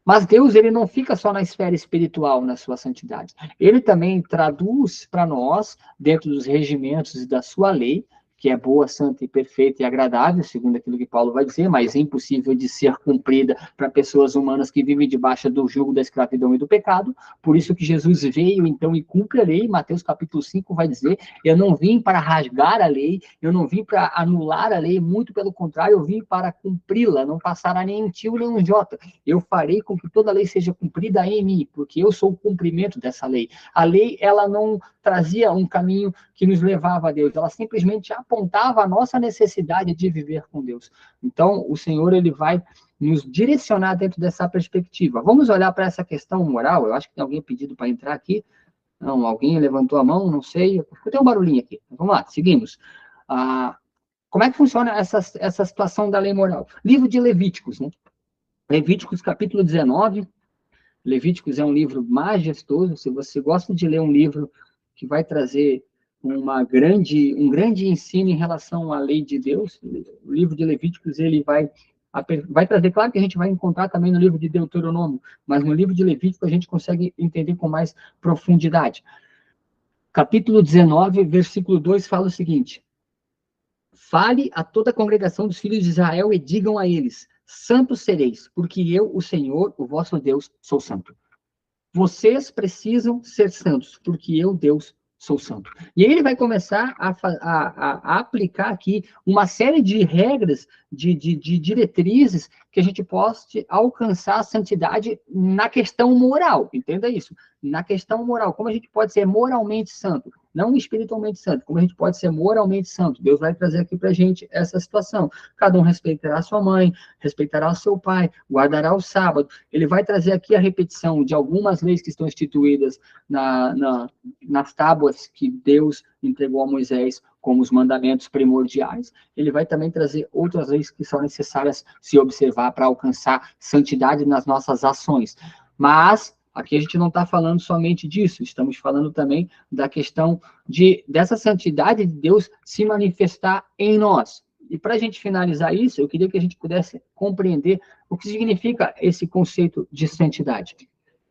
[SPEAKER 1] Mas Deus, ele não fica só na esfera espiritual, na sua santidade. Ele também traduz para nós, dentro dos regimentos da sua lei, que é boa, santa e perfeita e agradável, segundo aquilo que Paulo vai dizer, mas é impossível de ser cumprida para pessoas humanas que vivem debaixo do jugo da escravidão e do pecado. Por isso que Jesus veio, então, e cumpre a lei. Mateus capítulo 5 vai dizer, eu não vim para rasgar a lei, eu não vim para anular a lei, muito pelo contrário, eu vim para cumpri-la, não passará nem um tio nem um jota. Eu farei com que toda a lei seja cumprida em mim, porque eu sou o cumprimento dessa lei. A lei, ela não trazia um caminho que nos levava a Deus, ela simplesmente apontava a nossa necessidade de viver com Deus. Então, o Senhor, ele vai nos direcionar dentro dessa perspectiva. Vamos olhar para essa questão moral. Eu acho que tem alguém pedido para entrar aqui. Não, alguém levantou a mão, não sei. Eu tenho um barulhinho aqui. Vamos lá, seguimos. Como é que funciona essa situação da lei moral? Livro de Levíticos, né? Levíticos capítulo 19. Levíticos é um livro majestoso. Se você gosta de ler um livro que vai trazer um grande ensino em relação à lei de Deus, o livro de Levíticos, ele vai trazer, claro que a gente vai encontrar também no livro de Deuteronômio, mas no livro de Levítico a gente consegue entender com mais profundidade. Capítulo 19, versículo 2 fala o seguinte: fale a toda a congregação dos filhos de Israel e digam a eles: santos sereis, porque eu, o Senhor, o vosso Deus, sou santo. Vocês precisam ser santos, porque eu, Deus, sou santo. E aí ele vai começar a aplicar aqui uma série de regras, de diretrizes, que a gente possa alcançar a santidade na questão moral. Entenda isso. Na questão moral, como a gente pode ser moralmente santo, não espiritualmente santo, como a gente pode ser moralmente santo. Deus vai trazer aqui para a gente essa situação. Cada um respeitará a sua mãe, respeitará o seu pai, guardará o sábado. Ele vai trazer aqui a repetição de algumas leis que estão instituídas nas tábuas que Deus entregou a Moisés como os mandamentos primordiais. Ele vai também trazer outras leis que são necessárias se observar para alcançar santidade nas nossas ações. Mas aqui a gente não está falando somente disso, estamos falando também da questão dessa santidade de Deus se manifestar em nós. E para a gente finalizar isso, eu queria que a gente pudesse compreender o que significa esse conceito de santidade.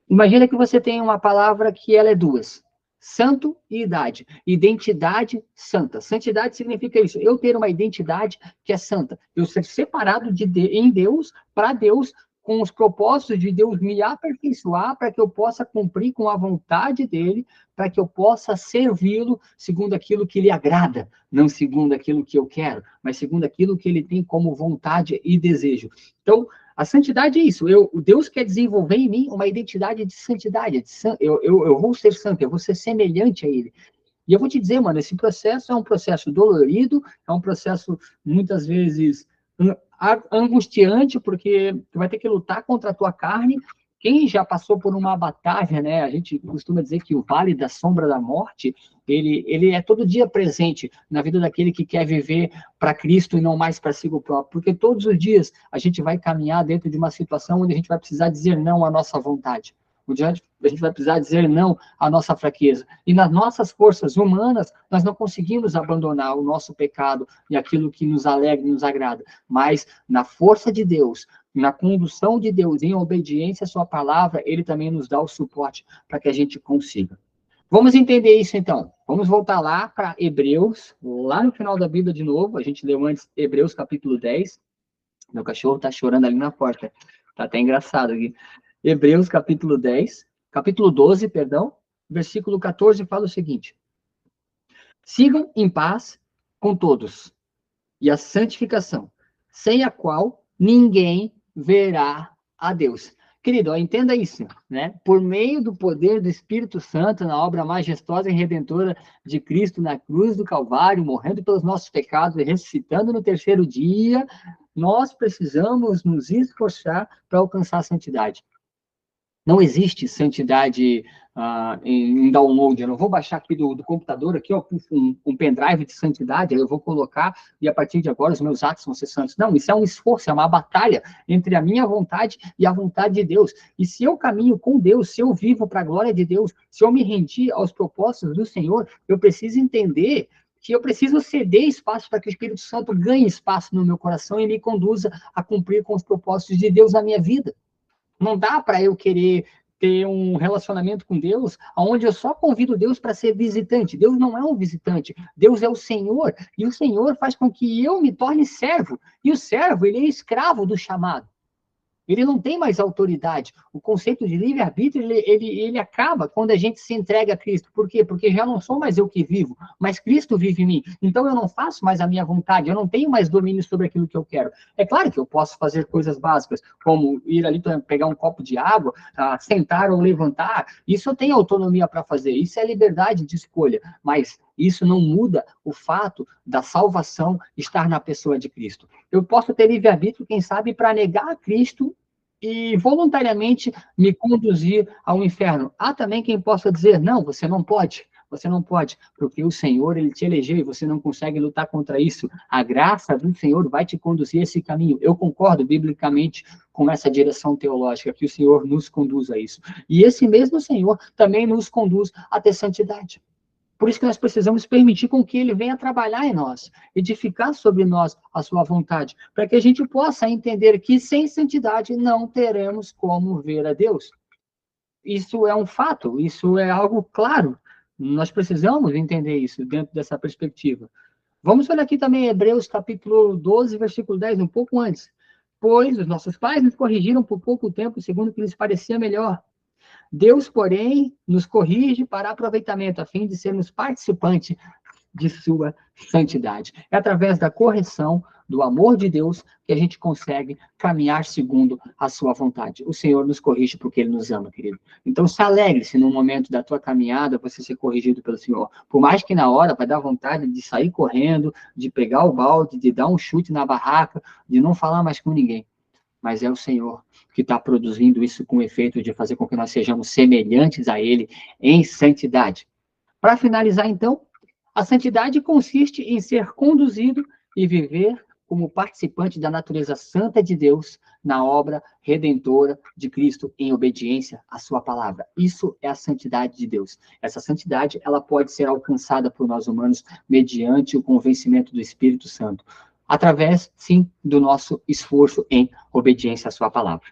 [SPEAKER 1] Imagina que você tem uma palavra que ela é duas: santo e idade. Identidade santa. Santidade significa isso: eu ter uma identidade que é santa. Eu ser separado em Deus, para Deus, com os propósitos de Deus me aperfeiçoar para que eu possa cumprir com a vontade dele, para que eu possa servi-lo segundo aquilo que lhe agrada, não segundo aquilo que eu quero, mas segundo aquilo que ele tem como vontade e desejo. Então, a santidade é isso. Deus quer desenvolver em mim uma identidade de santidade. Eu vou ser santo, eu vou ser semelhante a ele. E eu vou te dizer, mano, esse processo é um processo dolorido, é um processo, muitas vezes, angustiante, porque tu vai ter que lutar contra a tua carne. Quem já passou por uma batalha, né? A gente costuma dizer que o vale da sombra da morte, ele é todo dia presente na vida daquele que quer viver para Cristo e não mais para si próprio, porque todos os dias a gente vai caminhar dentro de uma situação onde a gente vai precisar dizer não à nossa vontade. A gente vai precisar dizer não à nossa fraqueza. E nas nossas forças humanas, nós não conseguimos abandonar o nosso pecado e aquilo que nos alegra e nos agrada. Mas na força de Deus, na condução de Deus, em obediência à sua palavra, ele também nos dá o suporte para que a gente consiga. Vamos entender isso, então. Vamos voltar lá para Hebreus, lá no final da Bíblia de novo. A gente leu antes Hebreus capítulo 10. Meu cachorro está chorando ali na porta. Tá até engraçado aqui. Hebreus capítulo 10, capítulo 12, perdão, versículo 14 fala o seguinte: sigam em paz com todos e a santificação, sem a qual ninguém verá a Deus. Querido, entenda isso, né? Por meio do poder do Espírito Santo, na obra majestosa e redentora de Cristo na cruz do Calvário, morrendo pelos nossos pecados e ressuscitando no terceiro dia, nós precisamos nos esforçar para alcançar a santidade. Não existe santidade em download. Eu não vou baixar aqui do computador, aqui, ó, um pendrive de santidade, aí eu vou colocar, e a partir de agora os meus atos vão ser santos. Não, isso é um esforço, é uma batalha entre a minha vontade e a vontade de Deus. E se eu caminho com Deus, se eu vivo para a glória de Deus, se eu me rendi aos propósitos do Senhor, eu preciso entender que eu preciso ceder espaço para que o Espírito Santo ganhe espaço no meu coração e me conduza a cumprir com os propósitos de Deus na minha vida. Não dá para eu querer ter um relacionamento com Deus onde eu só convido Deus para ser visitante. Deus não é um visitante, Deus é o Senhor, e o Senhor faz com que eu me torne servo, e o servo, ele é escravo do chamado. Ele não tem mais autoridade. O conceito de livre-arbítrio, ele acaba quando a gente se entrega a Cristo. Por quê? Porque já não sou mais eu que vivo, mas Cristo vive em mim. Então eu não faço mais a minha vontade, eu não tenho mais domínio sobre aquilo que eu quero. É claro que eu posso fazer coisas básicas, como ir ali para pegar um copo de água, sentar ou levantar. Isso eu tenho autonomia para fazer, isso é liberdade de escolha. Mas isso não muda o fato da salvação estar na pessoa de Cristo. Eu posso ter livre-arbítrio, quem sabe, para negar a Cristo e voluntariamente me conduzir ao inferno. Há também quem possa dizer, não, você não pode, porque o Senhor, ele te elegeu e você não consegue lutar contra isso. A graça do Senhor vai te conduzir a esse caminho. Eu concordo biblicamente com essa direção teológica, que o Senhor nos conduz a isso. E esse mesmo Senhor também nos conduz a ter santidade. Por isso que nós precisamos permitir com que ele venha trabalhar em nós, edificar sobre nós a sua vontade, para que a gente possa entender que sem santidade não teremos como ver a Deus. Isso é um fato, isso é algo claro. Nós precisamos entender isso dentro dessa perspectiva. Vamos olhar aqui também Hebreus capítulo 12, versículo 10, um pouco antes. Pois os nossos pais nos corrigiram por pouco tempo, segundo o que lhes parecia melhor. Deus, porém, nos corrige para aproveitamento, a fim de sermos participantes de sua santidade. É através da correção, do amor de Deus, que a gente consegue caminhar segundo a sua vontade. O Senhor nos corrige porque Ele nos ama, querido. Então, se alegre se no momento da tua caminhada você ser corrigido pelo Senhor. Por mais que na hora vai dar vontade de sair correndo, de pegar o balde, de dar um chute na barraca, de não falar mais com ninguém. Mas é o Senhor que está produzindo isso com o efeito de fazer com que nós sejamos semelhantes a Ele em santidade. Para finalizar, então, a santidade consiste em ser conduzido e viver como participante da natureza santa de Deus na obra redentora de Cristo em obediência à sua palavra. Isso é a santidade de Deus. Essa santidade, ela pode ser alcançada por nós humanos mediante o convencimento do Espírito Santo, através, sim, do nosso esforço em obediência à sua palavra.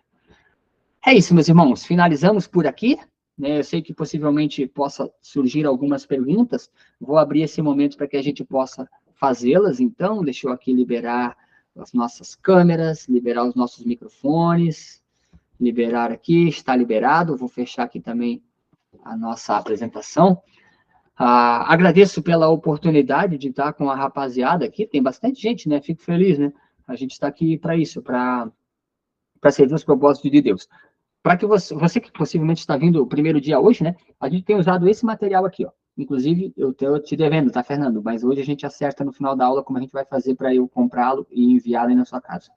[SPEAKER 1] É isso, meus irmãos. Finalizamos por aqui. Eu sei que possivelmente possa surgir algumas perguntas. Vou abrir esse momento para que a gente possa fazê-las. Então, deixa eu aqui liberar as nossas câmeras, liberar os nossos microfones, liberar aqui, está liberado. Vou fechar aqui também a nossa apresentação. Agradeço pela oportunidade de estar com a rapaziada aqui. Tem bastante gente, né? Fico feliz, né? A gente está aqui para isso, para servir os propósitos de Deus. Para que você que possivelmente está vindo o primeiro dia hoje, né? A gente tem usado esse material aqui, ó. Inclusive, eu estou te devendo, tá, Fernando? Mas hoje a gente acerta no final da aula como a gente vai fazer para eu comprá-lo e enviá-lo aí na sua casa.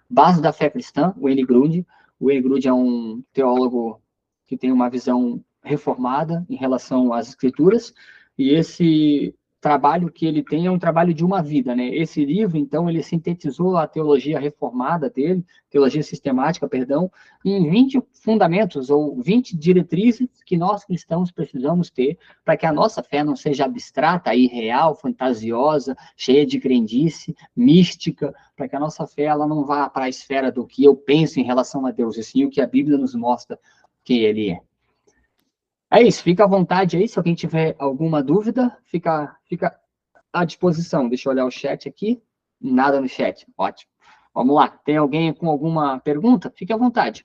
[SPEAKER 1] Base da Fé Cristã, o Wayne Grudem. O Wayne Grudem é um teólogo que tem uma visão reformada em relação às escrituras, e esse trabalho que ele tem é um trabalho de uma vida, né? Esse livro, então, ele sintetizou a teologia reformada dele, teologia sistemática, perdão, em 20 fundamentos ou 20 diretrizes que nós cristãos precisamos ter para que a nossa fé não seja abstrata, irreal, fantasiosa, cheia de crendice, mística, para que a nossa fé ela não vá para a esfera do que eu penso em relação a Deus, e sim o que a Bíblia nos mostra que Ele é. É isso, fica à vontade aí, se alguém tiver alguma dúvida, fica à disposição. Deixa eu olhar o chat aqui, nada no chat, ótimo. Vamos lá, tem alguém com alguma pergunta? Fique à vontade.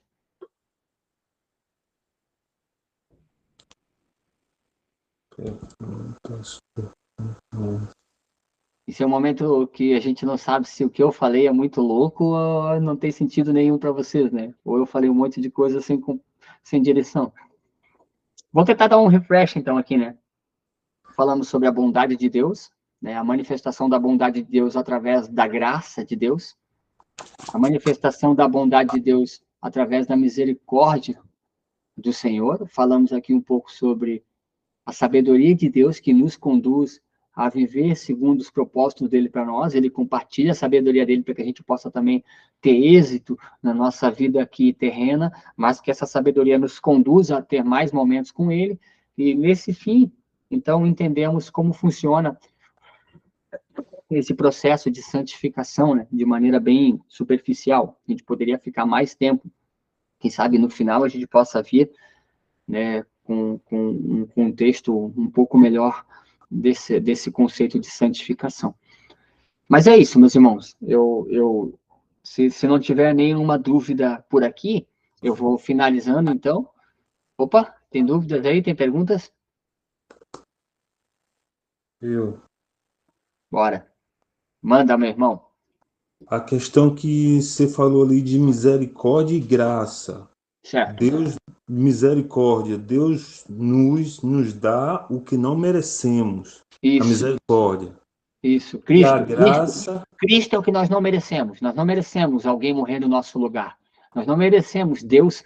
[SPEAKER 1] Esse é um momento que a gente não sabe se o que eu falei é muito louco ou não tem sentido nenhum para vocês, né? Ou eu falei um monte de coisa sem direção. Vou tentar dar um refresh, então, aqui, né? Falamos sobre a bondade de Deus, né? A manifestação da bondade de Deus através da graça de Deus, a manifestação da bondade de Deus através da misericórdia do Senhor, falamos aqui um pouco sobre a sabedoria de Deus que nos conduz a viver segundo os propósitos dele para nós. Ele compartilha a sabedoria dele para que a gente possa também ter êxito na nossa vida aqui terrena, mas que essa sabedoria nos conduza a ter mais momentos com ele. E nesse fim, então, entendemos como funciona esse processo de santificação, né, de maneira bem superficial. A gente poderia ficar mais tempo, quem sabe no final a gente possa vir, né, com um contexto um pouco melhor desse conceito de santificação. Mas é isso, meus irmãos. Se não tiver nenhuma dúvida por aqui, eu vou finalizando, então. Opa, tem dúvidas aí? Tem perguntas?
[SPEAKER 2] Eu.
[SPEAKER 1] Bora. Manda, meu irmão.
[SPEAKER 2] A questão que você falou ali de misericórdia e graça.
[SPEAKER 1] Certo.
[SPEAKER 2] Deus, misericórdia, Deus nos dá o que não merecemos.
[SPEAKER 1] Isso.
[SPEAKER 2] A misericórdia.
[SPEAKER 1] Isso.
[SPEAKER 2] E a graça.
[SPEAKER 1] Cristo é o que nós não merecemos. Nós não merecemos alguém morrer no nosso lugar. Nós não merecemos Deus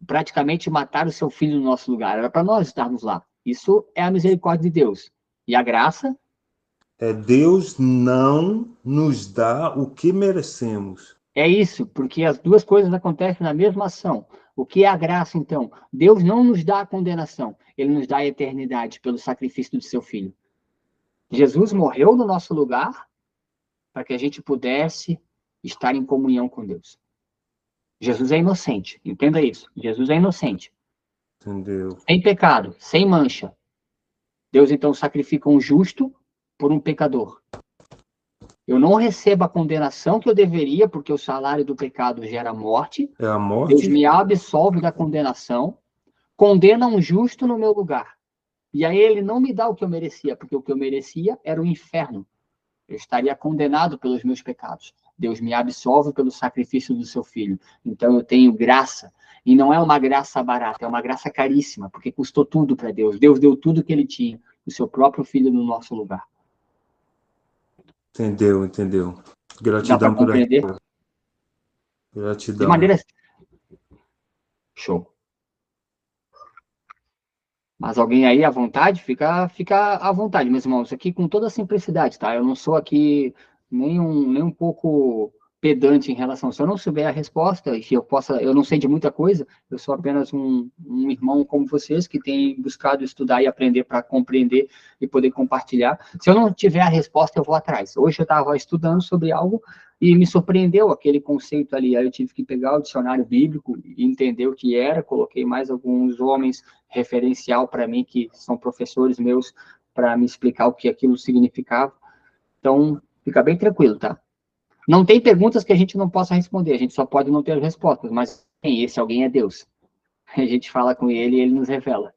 [SPEAKER 1] praticamente matar o seu filho no nosso lugar. Era para nós estarmos lá. Isso é a misericórdia de Deus. E a graça?
[SPEAKER 2] Deus não nos dá o que merecemos.
[SPEAKER 1] É isso, porque as duas coisas acontecem na mesma ação. O que é a graça, então? Deus não nos dá a condenação, ele nos dá a eternidade pelo sacrifício do seu filho. Jesus morreu no nosso lugar para que a gente pudesse estar em comunhão com Deus. Jesus é inocente, entenda isso. Jesus é inocente.
[SPEAKER 2] Entendeu?
[SPEAKER 1] Sem pecado, sem mancha. Deus, então, sacrifica um justo por um pecador. Eu não recebo a condenação que eu deveria, porque o salário do pecado gera morte.
[SPEAKER 2] É a morte.
[SPEAKER 1] Deus me absolve da condenação, condena um justo no meu lugar. E aí ele não me dá o que eu merecia, porque o que eu merecia era o inferno. Eu estaria condenado pelos meus pecados. Deus me absolve pelo sacrifício do seu filho. Então eu tenho graça. E não é uma graça barata, é uma graça caríssima, porque custou tudo para Deus. Deus deu tudo que ele tinha, o seu próprio filho no nosso lugar.
[SPEAKER 2] Entendeu. Gratidão.
[SPEAKER 1] Dá para compreender?
[SPEAKER 2] Gratidão.
[SPEAKER 1] De maneira... Show. Mas alguém aí à vontade, fica à vontade, meus irmãos, aqui com toda a simplicidade, tá? Eu não sou aqui nem um pouco pedante em relação. Se eu não souber a resposta, e eu não sei de muita coisa, eu sou apenas um irmão como vocês, que tem buscado estudar e aprender para compreender e poder compartilhar. Se eu não tiver a resposta, eu vou atrás. Hoje eu estava estudando sobre algo e me surpreendeu aquele conceito ali. Aí eu tive que pegar o dicionário bíblico e entender o que era, coloquei mais alguns homens referencial para mim, que são professores meus, para me explicar o que aquilo significava. Então, fica bem tranquilo, tá? Não tem perguntas que a gente não possa responder, a gente só pode não ter as respostas, mas esse alguém é Deus. A gente fala com ele e ele nos revela.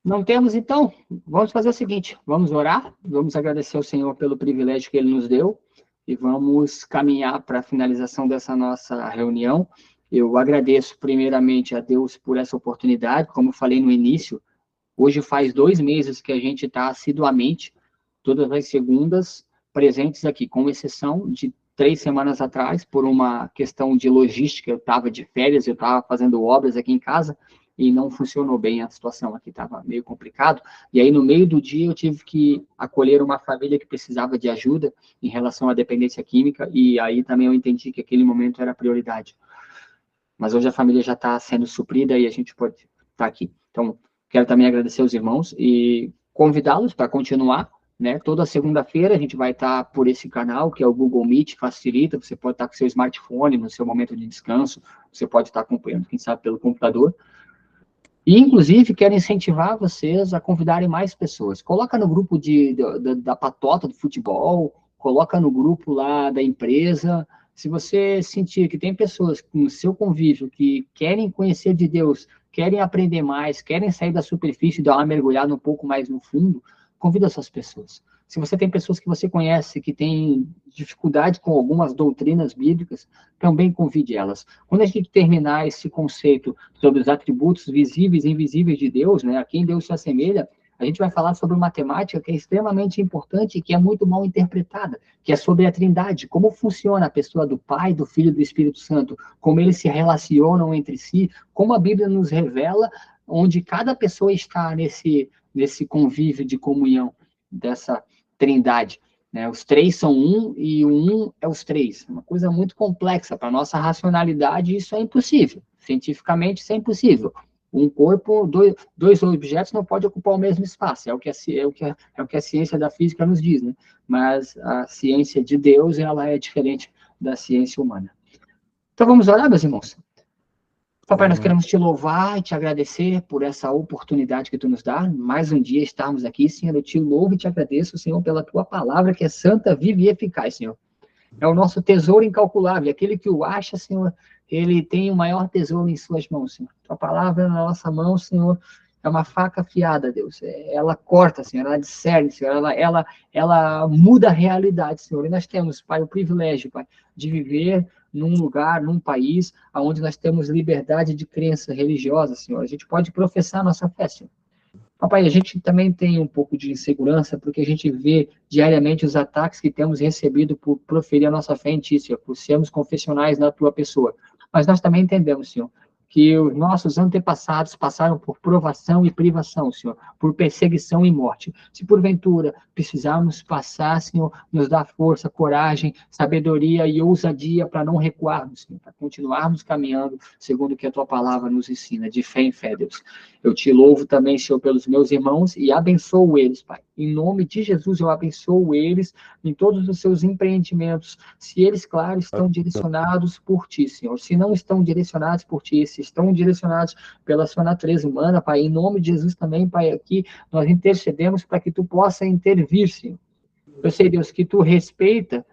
[SPEAKER 1] Não temos, então, vamos fazer o seguinte, vamos orar, vamos agradecer ao Senhor pelo privilégio que ele nos deu e vamos caminhar para a finalização dessa nossa reunião. Eu agradeço primeiramente a Deus por essa oportunidade, como eu falei no início, hoje faz 2 meses que a gente está assiduamente, todas as segundas, presentes aqui, com exceção de 3 semanas atrás, por uma questão de logística, eu estava de férias, eu estava fazendo obras aqui em casa, e não funcionou bem, a situação aqui estava meio complicado, e aí no meio do dia eu tive que acolher uma família que precisava de ajuda em relação à dependência química, e aí também eu entendi que aquele momento era prioridade. Mas hoje a família já está sendo suprida e a gente pode estar aqui. Então, quero também agradecer aos irmãos e convidá-los para continuar, né? Toda segunda-feira a gente vai estar por esse canal, que é o Google Meet, facilita, você pode estar com seu smartphone no seu momento de descanso, você pode estar acompanhando, quem sabe, pelo computador. E, inclusive, quero incentivar vocês a convidarem mais pessoas. Coloca no grupo da patota do futebol, coloca no grupo lá da empresa. Se você sentir que tem pessoas com o seu convívio que querem conhecer de Deus, querem aprender mais, querem sair da superfície e dar uma mergulhada um pouco mais no fundo, convida essas pessoas. Se você tem pessoas que você conhece que têm dificuldade com algumas doutrinas bíblicas, também convide elas. Quando a gente terminar esse conceito sobre os atributos visíveis e invisíveis de Deus, né, a quem Deus se assemelha, A gente vai falar sobre matemática que é extremamente importante e que é muito mal interpretada, que é sobre a Trindade, como funciona a pessoa do Pai, do Filho e do Espírito Santo, como eles se relacionam entre si, como a Bíblia nos revela onde cada pessoa está nesse convívio de comunhão dessa Trindade. Né? Os três são um e o um é os três. Uma coisa muito complexa. Para a nossa racionalidade, isso é impossível. Cientificamente, isso é impossível. Um corpo, dois objetos não podem ocupar o mesmo espaço. É o que a ciência da física nos diz, né? Mas a ciência de Deus, ela é diferente da ciência humana. Então vamos orar, meus irmãos? Papai, nós queremos te louvar e te agradecer por essa oportunidade que tu nos dá. Mais um dia estarmos aqui, Senhor. Eu te louvo e te agradeço, Senhor, pela tua palavra que é santa, viva e eficaz, Senhor. É o nosso tesouro incalculável. Aquele que o acha, Senhor, ele tem o maior tesouro em suas mãos, Senhor. Tua palavra na nossa mão, Senhor, é uma faca afiada, Deus. Ela corta, Senhor, ela discerne, Senhor, ela muda a realidade, Senhor. E nós temos, Pai, o privilégio, Pai, de viver num lugar, num país, onde nós temos liberdade de crença religiosa, Senhor. A gente pode professar nossa fé, Senhor. Papai, a gente também tem um pouco de insegurança, porque a gente vê diariamente os ataques que temos recebido por proferir a nossa fé em Ti, Senhor, por sermos confessionais na Tua pessoa. Mas nós também entendemos, Senhor, que os nossos antepassados passaram por provação e privação, Senhor, por perseguição e morte. Se porventura precisarmos passar, Senhor, nos dá força, coragem, sabedoria e ousadia para não recuarmos, Senhor, para continuarmos caminhando segundo o que a Tua palavra nos ensina, de fé em fé, Deus. Eu te louvo também, Senhor, pelos meus irmãos e abençoo eles, Pai. Em nome de Jesus, eu abençoo eles em todos os seus empreendimentos. Se eles, claro, estão direcionados por Ti, Senhor. Se não estão direcionados por Ti, se estão direcionados pela sua natureza humana, Pai, em nome de Jesus também, Pai, aqui nós intercedemos para que Tu possa intervir, Senhor. Eu sei, Deus, que Tu respeita,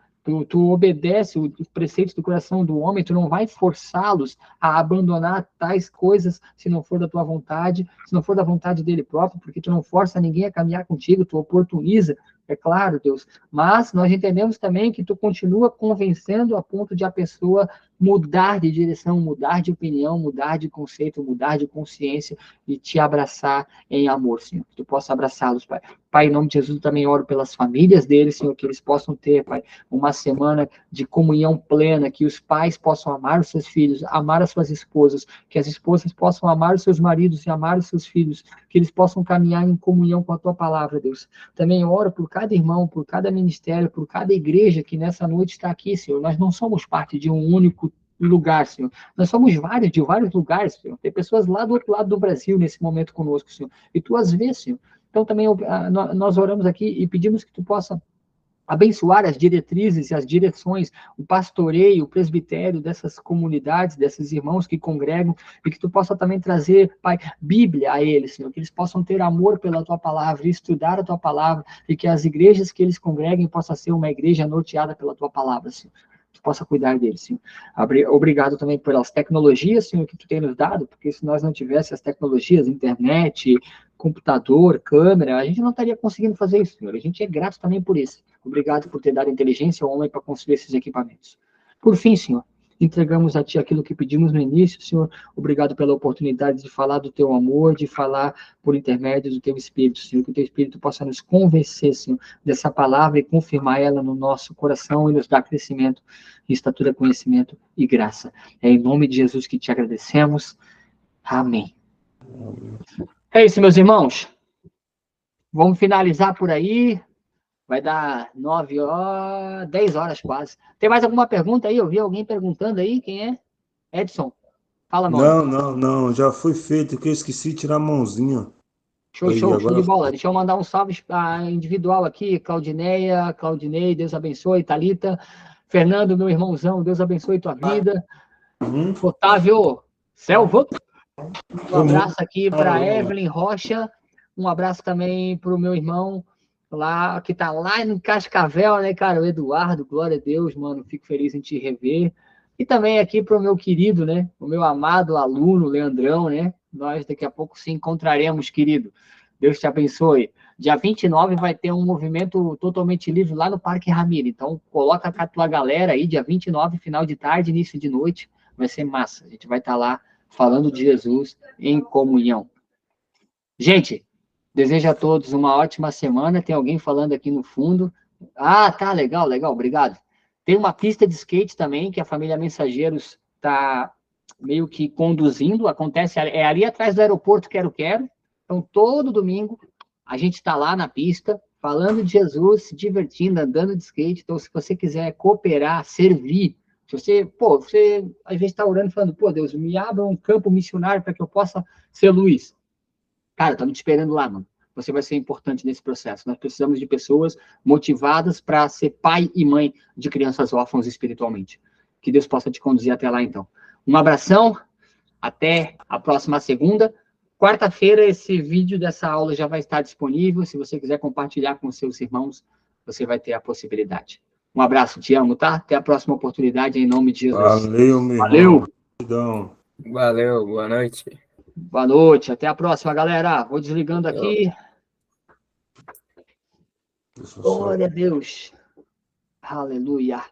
[SPEAKER 1] tu obedece os preceitos do coração do homem, tu não vai forçá-los a abandonar tais coisas se não for da tua vontade, se não for da vontade dele próprio, porque tu não força ninguém a caminhar contigo, tu oportuniza, é claro, Deus, mas nós entendemos também que tu continua convencendo a ponto de a pessoa mudar de direção, mudar de opinião, mudar de conceito, mudar de consciência e te abraçar em amor, Senhor, que tu possa abraçá-los, Pai. Pai, em nome de Jesus, eu também oro pelas famílias deles, Senhor, que eles possam ter, Pai, uma semana de comunhão plena, que os pais possam amar os seus filhos, amar as suas esposas, que as esposas possam amar os seus maridos e amar os seus filhos, que eles possam caminhar em comunhão com a tua palavra, Deus. Também oro por cada irmão, por cada ministério, por cada igreja que nessa noite está aqui, Senhor. Nós não somos parte de um único lugar, Senhor. Nós somos de vários lugares, Senhor. Tem pessoas lá do outro lado do Brasil nesse momento conosco, Senhor. E tu as vês, Senhor. Então também nós oramos aqui e pedimos que tu possa abençoar as diretrizes e as direções, o pastoreio, o presbitério dessas comunidades, desses irmãos que congregam, e que tu possa também trazer, Pai, Bíblia a eles, Senhor, que eles possam ter amor pela tua palavra, estudar a tua palavra, e que as igrejas que eles congreguem possa ser uma igreja norteada pela tua palavra, Senhor. Tu possa cuidar deles, Senhor. Obrigado também pelas tecnologias, Senhor, que tu tem nos dado, porque se nós não tivéssemos as tecnologias, internet, computador, câmera, a gente não estaria conseguindo fazer isso, Senhor. A gente é grato também por isso. Obrigado por ter dado inteligência ao homem para construir esses equipamentos. Por fim, Senhor, entregamos a Ti aquilo que pedimos no início, Senhor. Obrigado pela oportunidade de falar do Teu amor, de falar por intermédio do Teu Espírito, Senhor. Que o Teu Espírito possa nos convencer, Senhor, dessa palavra e confirmar ela no nosso coração e nos dar crescimento, estatura, conhecimento e graça. É em nome de Jesus que Te agradecemos. Amém. É isso, meus irmãos. Vamos finalizar por aí. Vai dar 9 horas, 10 horas quase. Tem mais alguma pergunta aí? Eu vi alguém perguntando aí. Quem é? Edson. Fala, mano.
[SPEAKER 2] Não. Já foi feito, que eu esqueci de tirar a mãozinha.
[SPEAKER 1] Show de bola. Deixa eu mandar um salve individual aqui. Claudinei, Deus abençoe. Thalita, Fernando, meu irmãozão, Deus abençoe tua vida. Otávio Selva. Um abraço aqui para Evelyn Rocha. Um abraço também para o meu irmão lá, que tá lá em Cascavel, né, cara? O Eduardo, glória a Deus, mano. Fico feliz em te rever. E também aqui para o meu querido, né? O meu amado aluno, Leandrão, né? Nós daqui a pouco se encontraremos, querido. Deus te abençoe. Dia 29 vai ter um movimento totalmente livre lá no Parque Ramiro. Então, coloca com a tua galera aí, dia 29, final de tarde, início de noite. Vai ser massa. A gente vai estar lá falando de Jesus em comunhão. Gente, Desejo a todos uma ótima semana. Tem alguém falando aqui no fundo. Ah, tá, legal, legal, obrigado. Tem uma pista de skate também, que a família Mensageiros está meio que conduzindo. Acontece, é ali atrás do aeroporto Quero-Quero. Então, todo domingo, a gente está lá na pista, falando de Jesus, se divertindo, andando de skate. Então, se você quiser cooperar, servir, se você, pô, você às vezes está orando, falando, pô, Deus, me abra um campo missionário para que eu possa ser luz. Cara, estamos te esperando lá, mano. Você vai ser importante nesse processo. Nós precisamos de pessoas motivadas para ser pai e mãe de crianças órfãos espiritualmente. Que Deus possa te conduzir até lá, então. Um abração, até a próxima segunda. Quarta-feira, esse vídeo dessa aula já vai estar disponível. Se você quiser compartilhar com seus irmãos, você vai ter a possibilidade. Um abraço, te amo, tá? Até a próxima oportunidade, em nome de Jesus.
[SPEAKER 2] Valeu, meu
[SPEAKER 1] Valeu!
[SPEAKER 2] irmão. Gratidão.
[SPEAKER 3] Valeu, boa noite.
[SPEAKER 1] Boa noite, até a próxima, galera. Vou desligando
[SPEAKER 3] Eu-
[SPEAKER 1] aqui.
[SPEAKER 2] Deixa eu só-
[SPEAKER 1] Glória a Deus. Aleluia.